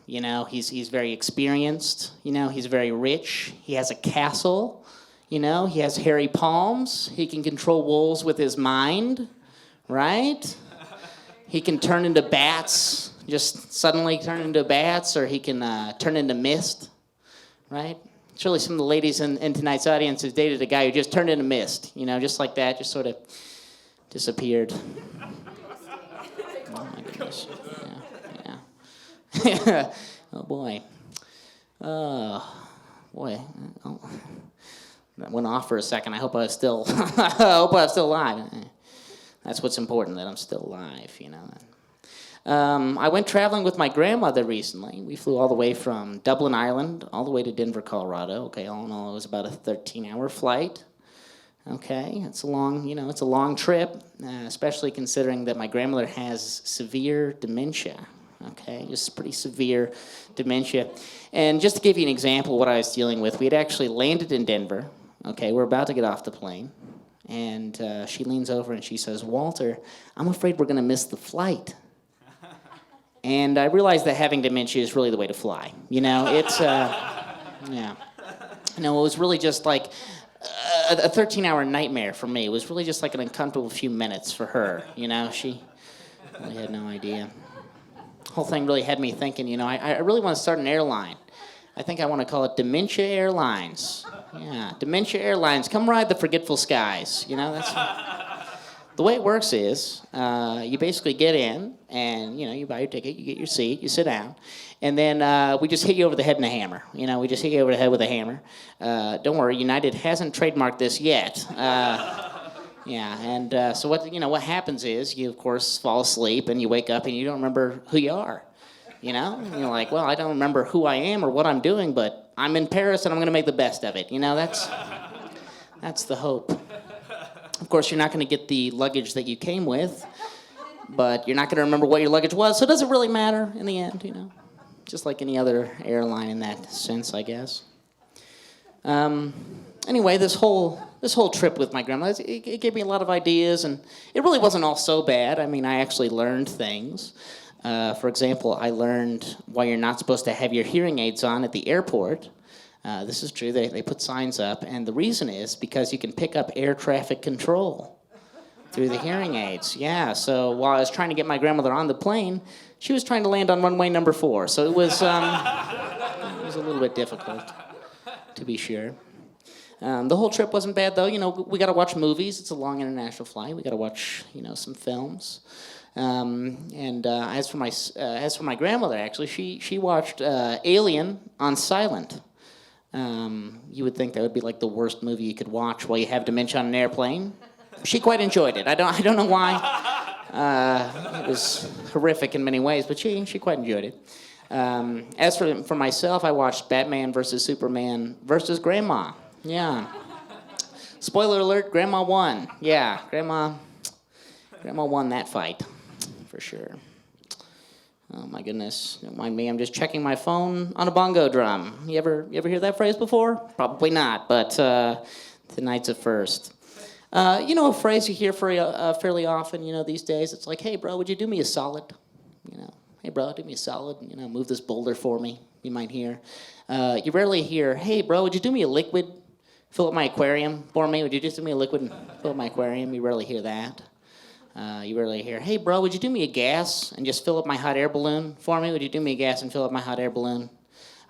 He's very experienced, he's very rich. He has a castle, he has hairy palms. He can control wolves with his mind, right? He can turn into bats, just suddenly turn into bats, or he can turn into mist. Right? Surely some of the ladies in tonight's audience has dated a guy who just turned into mist, just like that, just sort of disappeared. Oh my goodness. Yeah. Oh boy. That went off for a second. I hope I was still alive. That's what's important, that I'm still alive, I went traveling with my grandmother recently. We flew all the way from Dublin, Ireland, all the way to Denver, Colorado. Okay, all in all, it was about a 13-hour flight. Okay, it's a long trip, especially considering that my grandmother has severe dementia. Okay, just pretty severe dementia. And just to give you an example of what I was dealing with, we had actually landed in Denver. Okay, we're about to get off the plane. And she leans over and she says, "Walter, I'm afraid we're going to miss the flight." And I realized that having dementia is really the way to fly. It's, it was really just like a 13-hour nightmare for me. It was really just like an uncomfortable few minutes for her. She really had no idea. The whole thing really had me thinking, I really want to start an airline. I think I want to call it Dementia Airlines. Yeah, Dementia Airlines. Come ride the forgetful skies. That's... The way it works is you basically get in and, you buy your ticket, you get your seat, you sit down, and then we just hit you over the head in a hammer. We just hit you over the head with a hammer. Don't worry, United hasn't trademarked this yet. So what happens is you, of course, fall asleep and you wake up and you don't remember who you are. And you're like, well, I don't remember who I am or what I'm doing, but I'm in Paris and I'm going to make the best of it. That's the hope. Of course, you're not going to get the luggage that you came with, but you're not going to remember what your luggage was, so it doesn't really matter in the end, Just like any other airline in that sense, I guess. Anyway, this whole trip with my grandma, it gave me a lot of ideas, and it really wasn't all so bad. I mean, I actually learned things. For example, I learned why you're not supposed to have your hearing aids on at the airport. This is true. They put signs up, and the reason is because you can pick up air traffic control through the hearing aids. Yeah, so while I was trying to get my grandmother on the plane, she was trying to land on runway number 4. So it was a little bit difficult, to be sure. The whole trip wasn't bad, though. You know, we got to watch movies. It's a long international flight. We got to watch, you know, some films. As for my grandmother, actually, she watched Alien on silent. You would think that would be like the worst movie you could watch while you have dementia on an airplane. She quite enjoyed it. I don't know why. It was horrific in many ways, but she quite enjoyed it. As for myself, I watched Batman versus Superman versus Grandma. Yeah. Spoiler alert, Grandma won. Yeah, Grandma won that fight, for sure. Oh my goodness, don't mind me, I'm just checking my phone on a bongo drum. You ever hear that phrase before? Probably not, but tonight's a first. You know, a phrase you hear fairly often, you know, these days, it's like, hey bro, would you do me a solid? You know, hey bro, do me a solid, you know, move this boulder for me, you might hear. You rarely hear, hey bro, would you do me a liquid? Fill up my aquarium for me? Would you just do me a liquid and fill up my aquarium? You rarely hear that. You rarely hear, hey bro, would you do me a gas and just fill up my hot air balloon for me? Would you do me a gas and fill up my hot air balloon?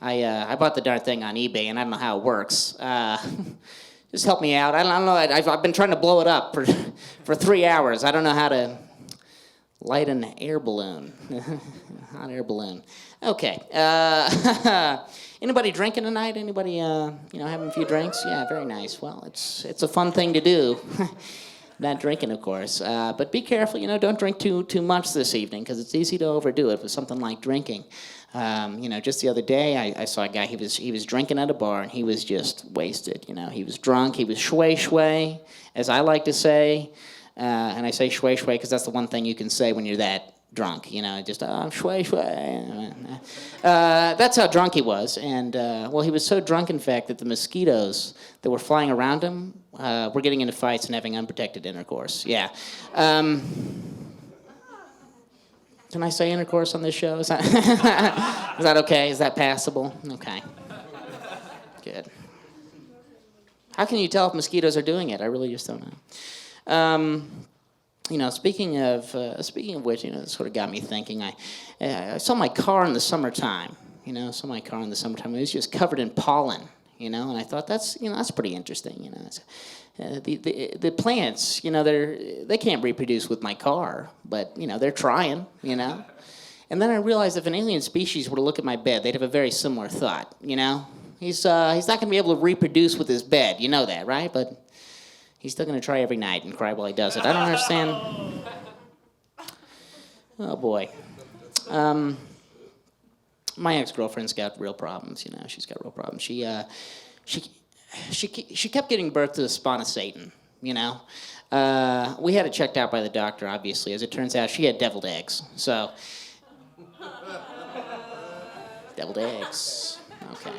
I bought the darn thing on eBay and I don't know how it works. Just help me out. I don't know. I've been trying to blow it up for 3 hours. I don't know how to light an air balloon. Hot air balloon. Okay. Anybody drinking tonight? Anybody having a few drinks? Yeah, very nice. Well, it's a fun thing to do. Not drinking, of course. But be careful, you know, don't drink too much this evening because it's easy to overdo it with something like drinking. You know, just the other day, I saw a guy, he was drinking at a bar, and he was just wasted, you know. He was drunk, he was shway, as I like to say. And I say shway because that's the one thing you can say when you're that drunk, you know, just, I'm shway. That's how drunk he was. And, well, he was so drunk, in fact, that the mosquitoes that were flying around him were getting into fights and having unprotected intercourse. Yeah. Can I say intercourse on this show? Is that okay? Is that passable? Okay. Good. How can you tell if mosquitoes are doing it? I really just don't know. You know, speaking of which, you know, it sort of got me thinking. I saw my car in the summertime. You know, It was just covered in pollen. You know, and I thought that's pretty interesting. You know, the plants, you know, they can't reproduce with my car, but you know they're trying. You know, and then I realized if an alien species were to look at my bed, they'd have a very similar thought. You know, he's not going to be able to reproduce with his bed. You know that, right? But he's still going to try every night and cry while he does it. I don't understand. Oh, boy. My ex-girlfriend's got real problems, you know. She's got real problems. She kept giving birth to the spawn of Satan, you know. We had it checked out by the doctor, obviously. As it turns out, she had deviled eggs. So, deviled eggs. Okay.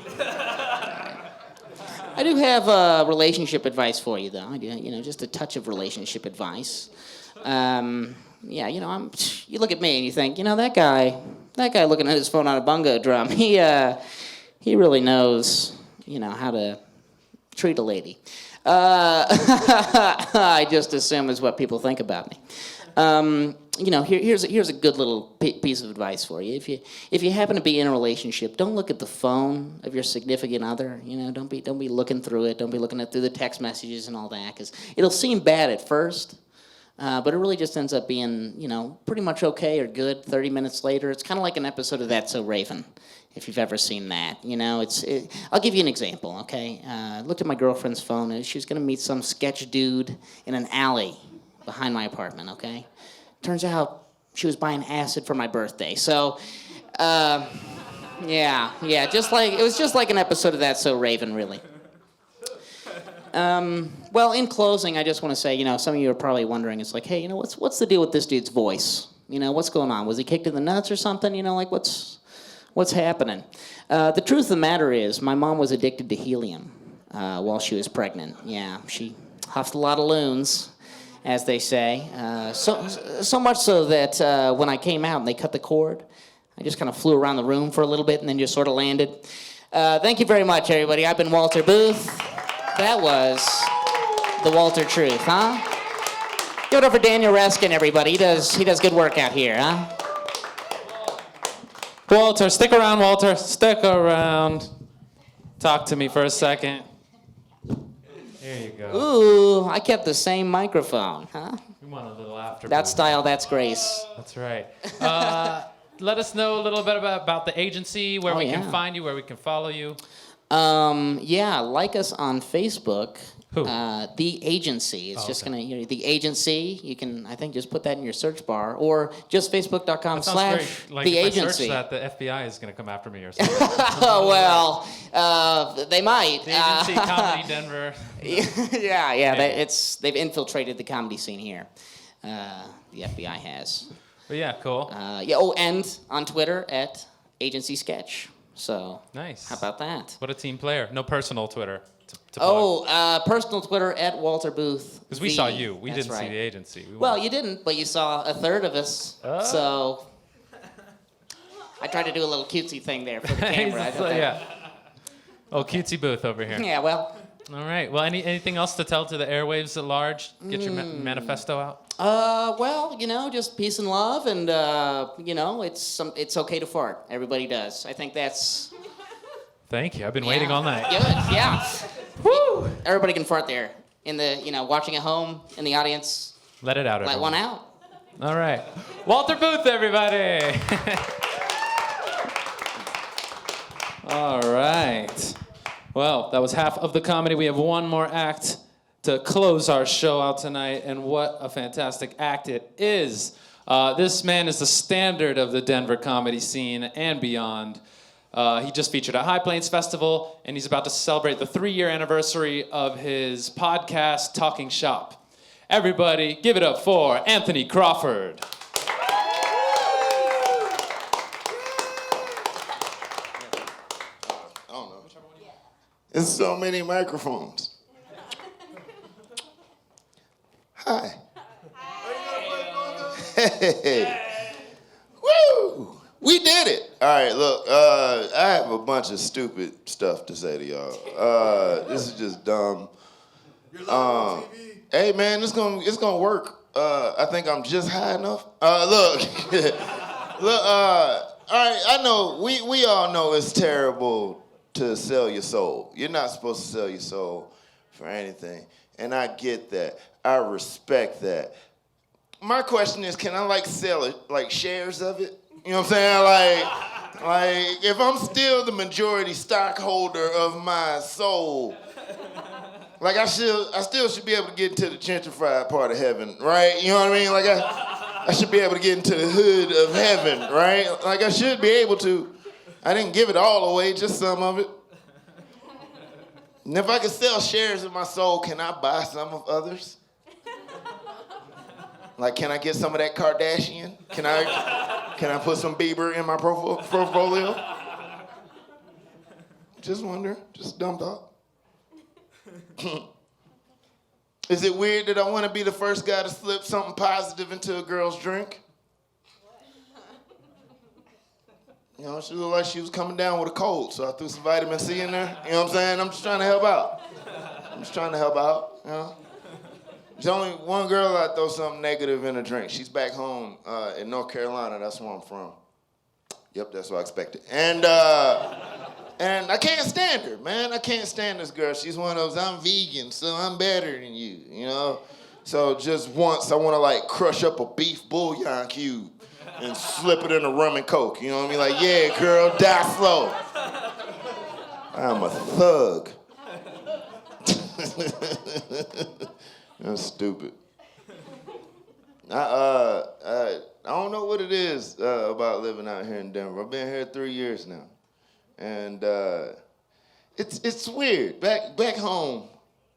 I do have relationship advice for you, though. I do, you know, just a touch of relationship advice. Yeah, you know, you look at me and you think, you know, that guy looking at his phone on a bongo drum, he really knows, you know, how to treat a lady. I just assume is what people think about me. You know, here's a good little piece of advice for you. If you happen to be in a relationship, don't look at the phone of your significant other. You know, don't be looking through it. Don't be looking through the text messages and all that, because it'll seem bad at first, but it really just ends up being, you know, pretty much okay or good 30 minutes later. It's kind of like an episode of That's So Raven, if you've ever seen that. You know, I'll give you an example, okay? I looked at my girlfriend's phone, and she was going to meet some sketch dude in an alley behind my apartment, okay? Turns out she was buying acid for my birthday. So, yeah, it was just like an episode of That's So Raven, really. Well, in closing, I just want to say, you know, some of you are probably wondering, it's like, hey, you know, what's the deal with this dude's voice? You know, what's going on? Was he kicked in the nuts or something? You know, like, what's happening? The truth of the matter is, my mom was addicted to helium while she was pregnant. Yeah, she huffed a lot of loons, as they say. So much so that when I came out and they cut the cord, I just kind of flew around the room for a little bit and then just sort of landed. Thank you very much, everybody. I've been Walter Booth. That was the Walter Truth, huh? Give it up for Daniel Reskin, everybody. He does good work out here, huh? Walter, stick around, Walter. Stick around. Talk to me for a second. There you go. Ooh, I kept the same microphone, huh? We want a little after. That's style, that's grace. That's right. Let us know a little bit about the agency, where we can find you, where we can follow you. Yeah, like us on Facebook. Who? The Agency. It's just gonna, The Agency. You can, I think, just put that in your search bar, or just facebook.com/The Like Agency. if I search that, the FBI is gonna come after me or something. Oh, well, they might. The Agency, Comedy Denver. Yeah. They've infiltrated the comedy scene here. The FBI has. But yeah, cool. And on Twitter @Agency Sketch. So nice. How about that? What a team player. No personal Twitter. To plug. Personal Twitter @Walter Booth. Because we saw you. We That's didn't see right. the agency. Well, you didn't, but you saw a third of us. So I tried to do a little cutesy thing there for the camera. Yeah. Oh, cutesy Booth over here. Yeah, well. All right. Well, anything else to tell to the airwaves at large? Get your manifesto out. Well, just peace and love, and it's okay to fart. Everybody does. I think that's. Thank you. I've been waiting all night. Good. Yeah. Woo! Everybody can fart there. In the, watching at home, in the audience. Let it out. Let everyone. one out. All right. Walter Booth, everybody. All right. Well, that was half of the comedy. We have one more act to close our show out tonight, and what a fantastic act it is. This man is the standard of the Denver comedy scene and beyond. He just featured at High Plains Festival, and he's about to celebrate the 3-year anniversary of his podcast, Talking Shop. Everybody, give it up for Anthony Crawford. There's so many microphones. Hi. Hey. Woo! We did it. All right, look, I have a bunch of stupid stuff to say to y'all. This is just dumb. Hey man, it's gonna work. I think I'm just high enough. Look, look. All right, I know we all know it's terrible to sell your soul. You're not supposed to sell your soul for anything, and I get that. I respect that. My question is, can I sell it, shares of it? You know what I'm saying? Like if I'm still the majority stockholder of my soul, I still should be able to get into the gentrified part of heaven, right? You know what I mean? I should be able to get into the hood of heaven, right? I should be able to. I didn't give it all away, just some of it. And if I could sell shares of my soul, can I buy some of others? Can I get some of that Kardashian? Can I put some Bieber in my portfolio? Just wonder, just dumb thought. Is it weird that I want to be the first guy to slip something positive into a girl's drink? She looked like she was coming down with a cold, so I threw some vitamin C in there. You know what I'm saying? I'm just trying to help out. There's only one girl I throw something negative in a drink. She's back home in North Carolina. That's where I'm from. Yep, that's what I expected. And I can't stand her, man. I can't stand this girl. She's one of those, I'm vegan, so I'm better than you, So just once, I want to crush up a beef bouillon cube and slip it in a rum and coke. You know what I mean? Yeah, girl, die slow. I'm a thug. That's stupid. I don't know what it is about living out here in Denver. I've been here 3 years now, and it's weird. Back home,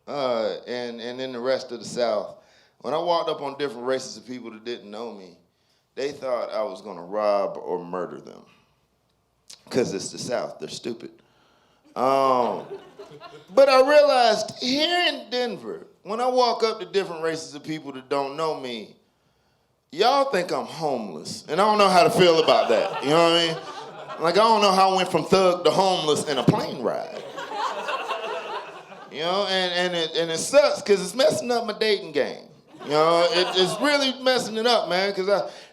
and in the rest of the South, when I walked up on different races of people that didn't know me, they thought I was gonna rob or murder them, because it's the South. They're stupid. But I realized here in Denver, when I walk up to different races of people that don't know me, y'all think I'm homeless, and I don't know how to feel about that. You know what I mean? Like, I don't know how I went from thug to homeless in a plane ride. You know, and it sucks because it's messing up my dating game. You know, it's really messing it up, man, because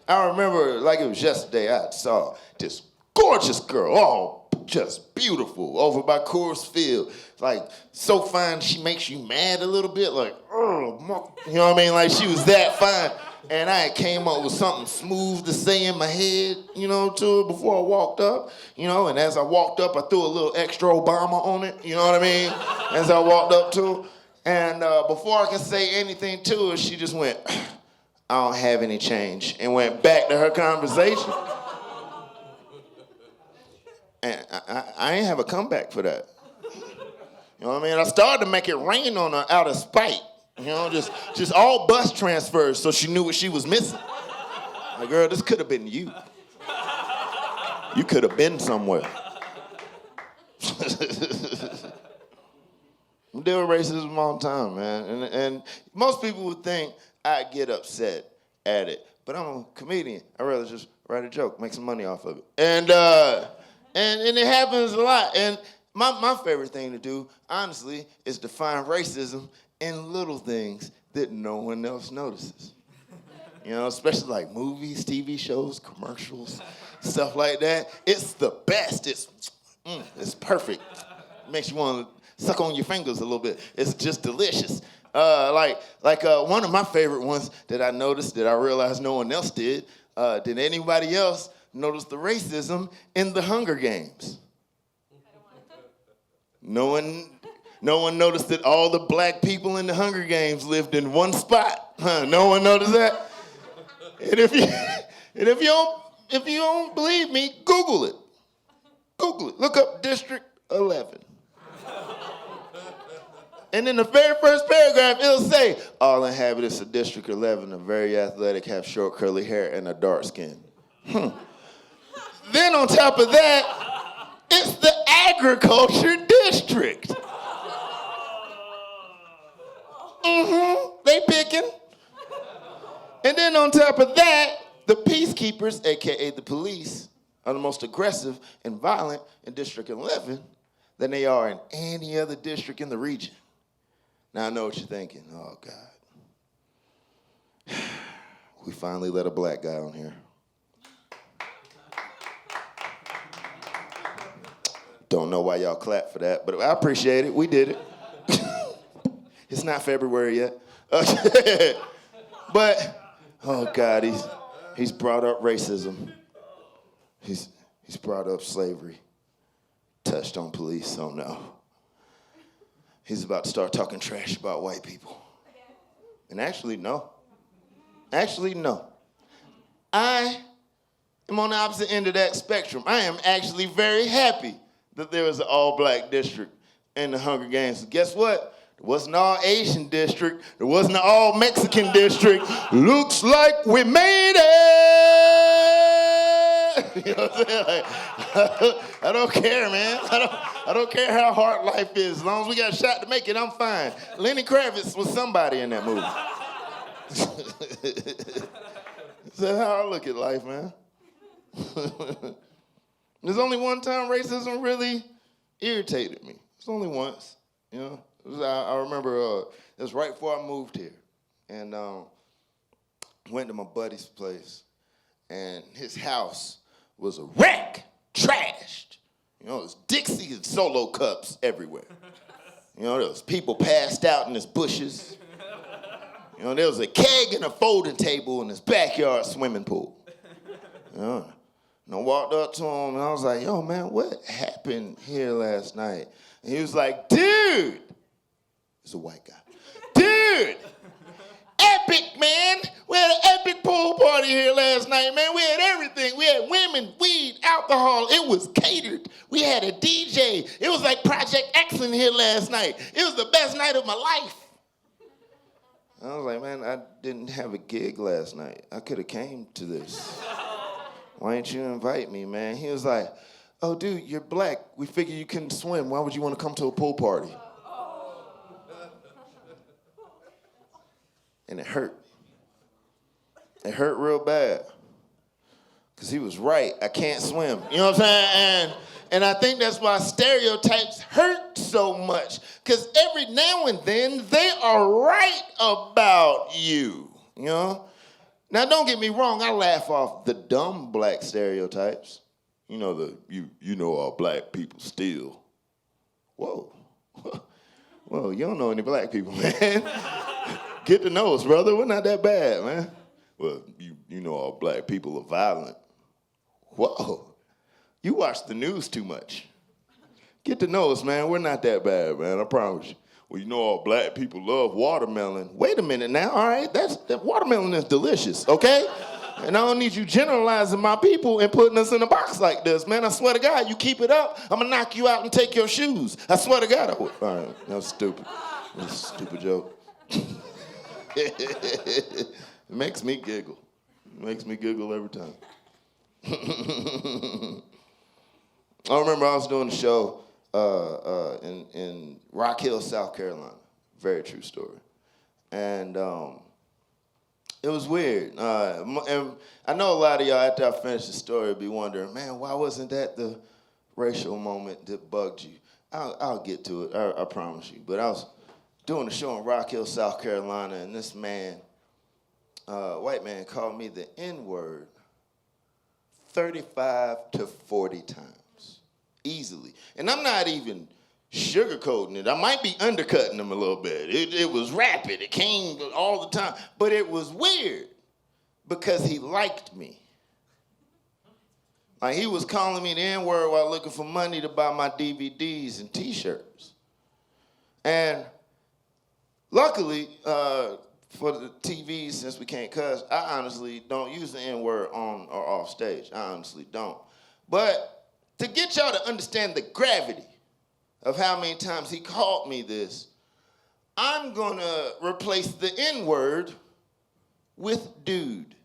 I remember, like it was yesterday, I saw this gorgeous girl, oh, just beautiful, over by Coors Field. Like, so fine, she makes you mad a little bit, like, oh, you know what I mean? Like, she was that fine. And I came up with something smooth to say in my head, you know, to her before I walked up, you know, and as I walked up, I threw a little extra Obama on it, you know what I mean? As I walked up to her. And before I could say anything to her, she just went, I don't have any change, and went back to her conversation. And I ain't have a comeback for that. You know what I mean? I started to make it rain on her out of spite. You know, just all bus transfers so she knew what she was missing. Like, girl, this could have been you. You could have been somewhere. I deal with racism all the time, man. And most people would think I'd get upset at it. But I'm a comedian. I'd rather just write a joke, make some money off of it. And it happens a lot. And my favorite thing to do, honestly, is to find racism in little things that no one else notices. You know, especially like movies, TV shows, commercials, stuff like that. It's the best. It's perfect. It makes you want to suck on your fingers a little bit. It's just delicious. Like one of my favorite ones that I noticed that I realized no one else did. Did anybody else notice the racism in the Hunger Games? No one noticed that all the black people in the Hunger Games lived in one spot. Huh? No one noticed that? And if you don't believe me, Google it. Google it. Look up District 11. And in the very first paragraph, it'll say, all inhabitants of District 11 are very athletic, have short curly hair, and are dark skinned. Then on top of that, it's the agriculture district. They picking. And then on top of that, the peacekeepers, AKA the police, are the most aggressive and violent in District 11 than they are in any other district in the region. Now I know what you're thinking. Oh, God. We finally let a black guy on here. Don't know why y'all clap for that, but I appreciate it. We did it. It's not February yet. But, oh, God, he's brought up racism. He's brought up slavery. Touched on police, oh no. He's about to start talking trash about white people. And actually, no. I am on the opposite end of that spectrum. I am actually very happy that there was an all-black district in the Hunger Games. Guess what? There wasn't an all-Asian district. There wasn't an all-Mexican district. Looks like we made it! You know what I'm saying? Like, I don't care, man. I don't care how hard life is. As long as we got a shot to make it, I'm fine. Lenny Kravitz was somebody in that movie. That's how I look at life, man. There's only one time racism really irritated me. It's only once, you know. I remember it was right before I moved here, and went to my buddy's place, and his house was a wreck, trashed. You know, there's Dixie and Solo cups everywhere. You know, there was people passed out in his bushes. You know, there was a keg and a folding table in his backyard swimming pool. You know, and I walked up to him and I was like, yo, man, what happened here last night? And he was like, dude, he's a white guy. Dude, epic, man. We had an epic pool party here last night, man. We had everything. We had women, weed, alcohol. It was catered. We had a DJ. It was like Project X in here last night. It was the best night of my life. I was like, man, I didn't have a gig last night. I could have came to this. Why didn't you invite me, man? He was like, oh, dude, you're black. We figured you couldn't swim. Why would you want to come to a pool party? And it hurt. It hurt real bad. Because he was right. I can't swim. You know what I'm saying? And I think that's why stereotypes hurt so much. Because every now and then, they are right about you. You know? Now, don't get me wrong. I laugh off the dumb black stereotypes. You know, you know all black people steal. Whoa. Well, you don't know any black people, man. Get to know us, brother. We're not that bad, man. Well, you know all black people are violent. Whoa. You watch the news too much. Get to know us, man. We're not that bad, man. I promise you. Well, you know all black people love watermelon. Wait a minute now, all right? That watermelon is delicious, okay? And I don't need you generalizing my people and putting us in a box like this, man. I swear to God, you keep it up, I'm gonna knock you out and take your shoes. I swear to God. All right, that was stupid. That was a stupid joke. It makes me giggle. It makes me giggle every time. I remember I was doing a show in Rock Hill, South Carolina. Very true story. And it was weird. And I know a lot of y'all, after I finish the story, will be wondering, man, why wasn't that the racial moment that bugged you? I'll get to it, I promise you. But I was doing a show in Rock Hill, South Carolina, and this man, white man, called me the N-word 35 to 40 times, easily. And I'm not even sugarcoating it. I might be undercutting him a little bit. It was rapid. It came all the time. But it was weird because he liked me. Like, he was calling me the N-word while looking for money to buy my DVDs and T-shirts. And luckily, for the TVs, since we can't cuss, I honestly don't use the N-word on or off stage. I honestly don't. But to get y'all to understand the gravity of how many times he called me this, I'm gonna replace the N-word with dude.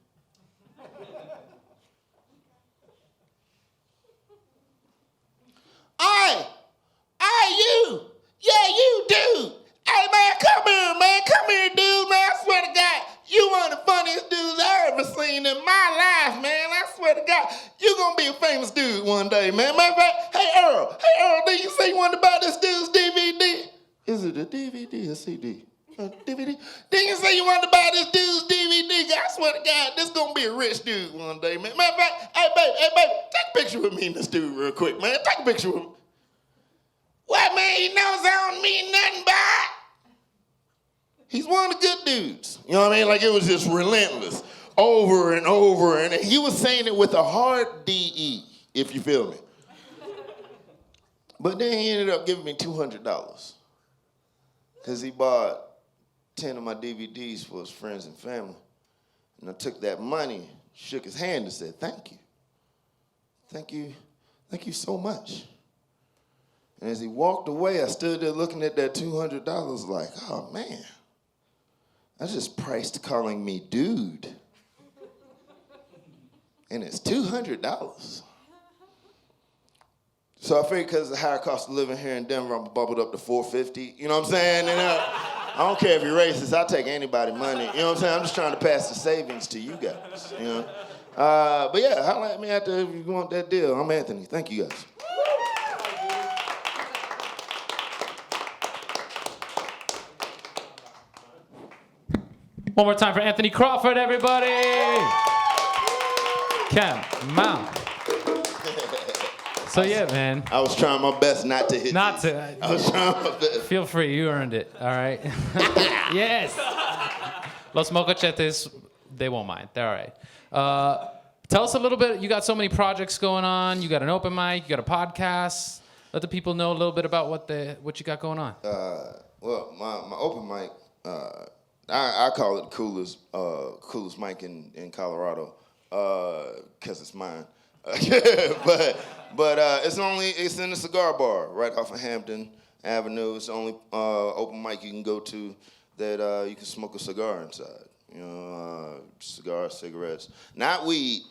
You. Yeah, you, dude. Hey, man, come here, dude, man. I swear to God, you one of the funniest dudes I ever seen in my life, man. I swear to God, you gonna be a famous dude one day, man. Matter of fact, hey, Earl, did you say you wanted to buy this dude's DVD? Is it a DVD or CD? DVD? Didn't you say you wanted to buy this dude's DVD? I swear to God, this gonna be a rich dude one day, man. Matter of fact, hey, babe, take a picture with me and this dude real quick, man. Take a picture with me. What, man, he knows I don't mean nothing by it. He's one of the good dudes. You know what I mean? Like, it was just relentless. Over and over. And he was saying it with a hard D-E, if you feel me. But then he ended up giving me $200. Because he bought 10 of my DVDs for his friends and family. And I took that money, shook his hand and said, thank you. Thank you. Thank you so much. And as he walked away, I stood there looking at that $200 like, oh, man. I just priced calling me dude. And it's $200. So I figured because of the higher cost of living here in Denver, I'm bubbled up to $450. You know what I'm saying? And I don't care if you're racist. I'll take anybody money. You know what I'm saying? I'm just trying to pass the savings to you guys. You know? But yeah, holla at me after if you want that deal. I'm Anthony. Thank you guys. One more time for Anthony Crawford, everybody. Come on. So yeah, man. I was trying my best not to hit. I was trying my best. Feel free, you earned it. All right. Yes. Los Mocochetes, they won't mind. They're all right. Tell us a little bit. You got so many projects going on. You got an open mic. You got a podcast. Let the people know a little bit about what you got going on. Well, my open mic. I call it the coolest mic in Colorado, because it's mine. but it's in the cigar bar right off of Hampton Avenue. It's the only open mic you can go to that you can smoke a cigar inside. You know, cigars, cigarettes, not weed.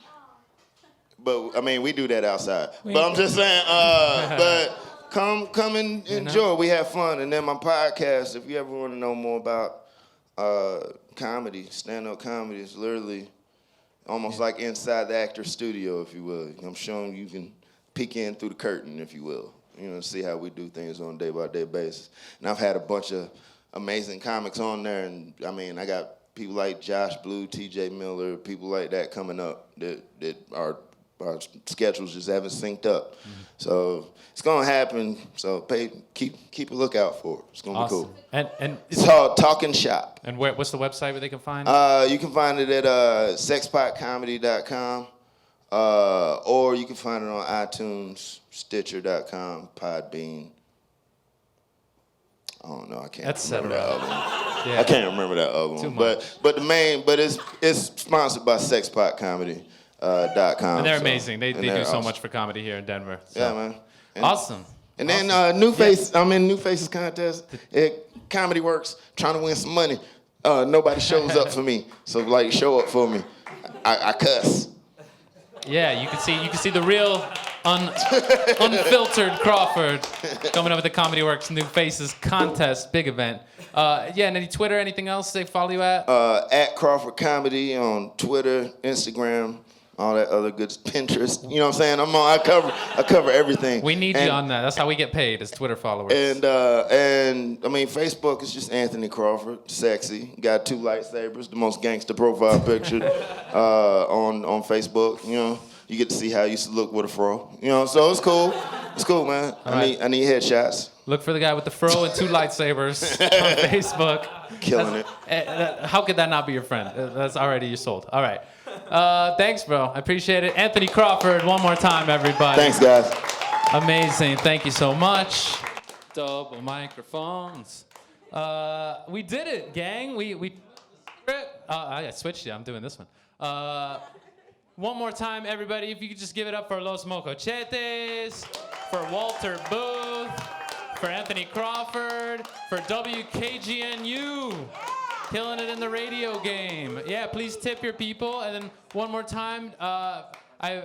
But I mean, we do that outside. But I'm just saying. But come and enjoy. We have fun, and then my podcast. If you ever want to know more about comedy, stand-up comedy, is literally almost like inside the actor's studio, if you will. I'm showing you can peek in through the curtain, if you will. See how we do things on a day-by-day basis. And I've had a bunch of amazing comics on there, and I mean, I got people like Josh Blue, T.J. Miller, people like that coming up that our schedules just haven't synced up. So it's gonna happen. So keep a lookout for it. It's gonna be cool. And it's called Talking Shop. And what's the website where they can find? You can find it at sexpotcomedy.com, or you can find it on iTunes, Stitcher.com, Podbean. I don't know. I can't remember that other one. Yeah. I can't remember that other one. Too much. But it's sponsored by sexpotcomedy.com. And they're amazing. They do so much for comedy here in Denver. So. Yeah, man. Awesome. And then New Face, I'm in New Faces contest at Comedy Works, trying to win some money. Nobody shows up for me, so like show up for me. I cuss. Yeah, you can see the real unfiltered Crawford coming up with the Comedy Works New Faces contest, big event. And any Twitter, anything else they follow you at? At Crawford Comedy on Twitter, Instagram, all that other good, Pinterest. You know what I'm saying? I cover everything. We need you on that. That's how we get paid as Twitter followers. And I mean, Facebook is just Anthony Crawford, sexy. Got 2 lightsabers, the most gangster profile picture on Facebook. You get to see how I used to look with a fro. So it's cool. It's cool, man. I need headshots. Look for the guy with the fro and 2 lightsabers on Facebook. Killing it. How could that not be your friend? That's already you sold. All right. Thanks, bro. I appreciate it. Anthony Crawford, one more time, everybody. Thanks, guys. Amazing. Thank you so much. Double microphones. We did it, gang. I switched it. I'm doing this one. One more time, everybody. If you could just give it up for Los Mocochetes, for Walter Booth, for Anthony Crawford, for WKGNU. Killing it in the radio game. Yeah, please tip your people. And then one more time, I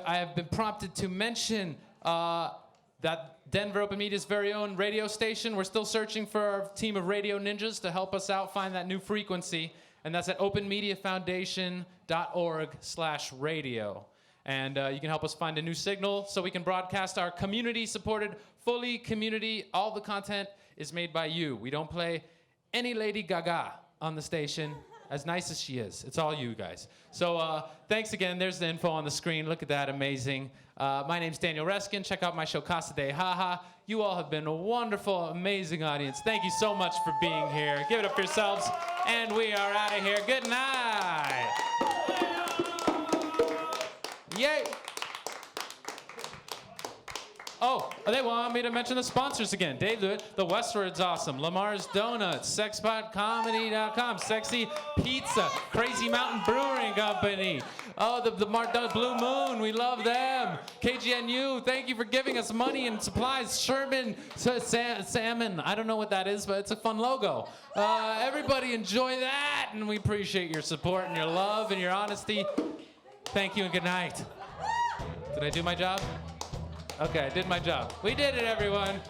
have been prompted to mention that Denver Open Media's very own radio station. We're still searching for our team of radio ninjas to help us out find that new frequency. And that's at openmediafoundation.org/radio. And you can help us find a new signal so we can broadcast our community-supported, fully community. All the content is made by you. We don't play any Lady Gaga on the station, as nice as she is. It's all you guys. So thanks again. There's the info on the screen. Look at that, amazing. My name's Daniel Reskin. Check out my show, Casa de Haha. You all have been a wonderful, amazing audience. Thank you so much for being here. Give it up for yourselves. And we are out of here. Good night. Yay. Oh, they want me to mention the sponsors again. Dave, the Westward's awesome. Lamar's Donuts, sexpotcomedy.com, Sexy Pizza, Crazy Mountain Brewing Company. Oh, the Blue Moon, we love them. KGNU, thank you for giving us money and supplies. Sherman Salmon, I don't know what that is, but it's a fun logo. Everybody enjoy that, and we appreciate your support and your love and your honesty. Thank you and good night. Did I do my job? Okay, I did my job. We did it, everyone.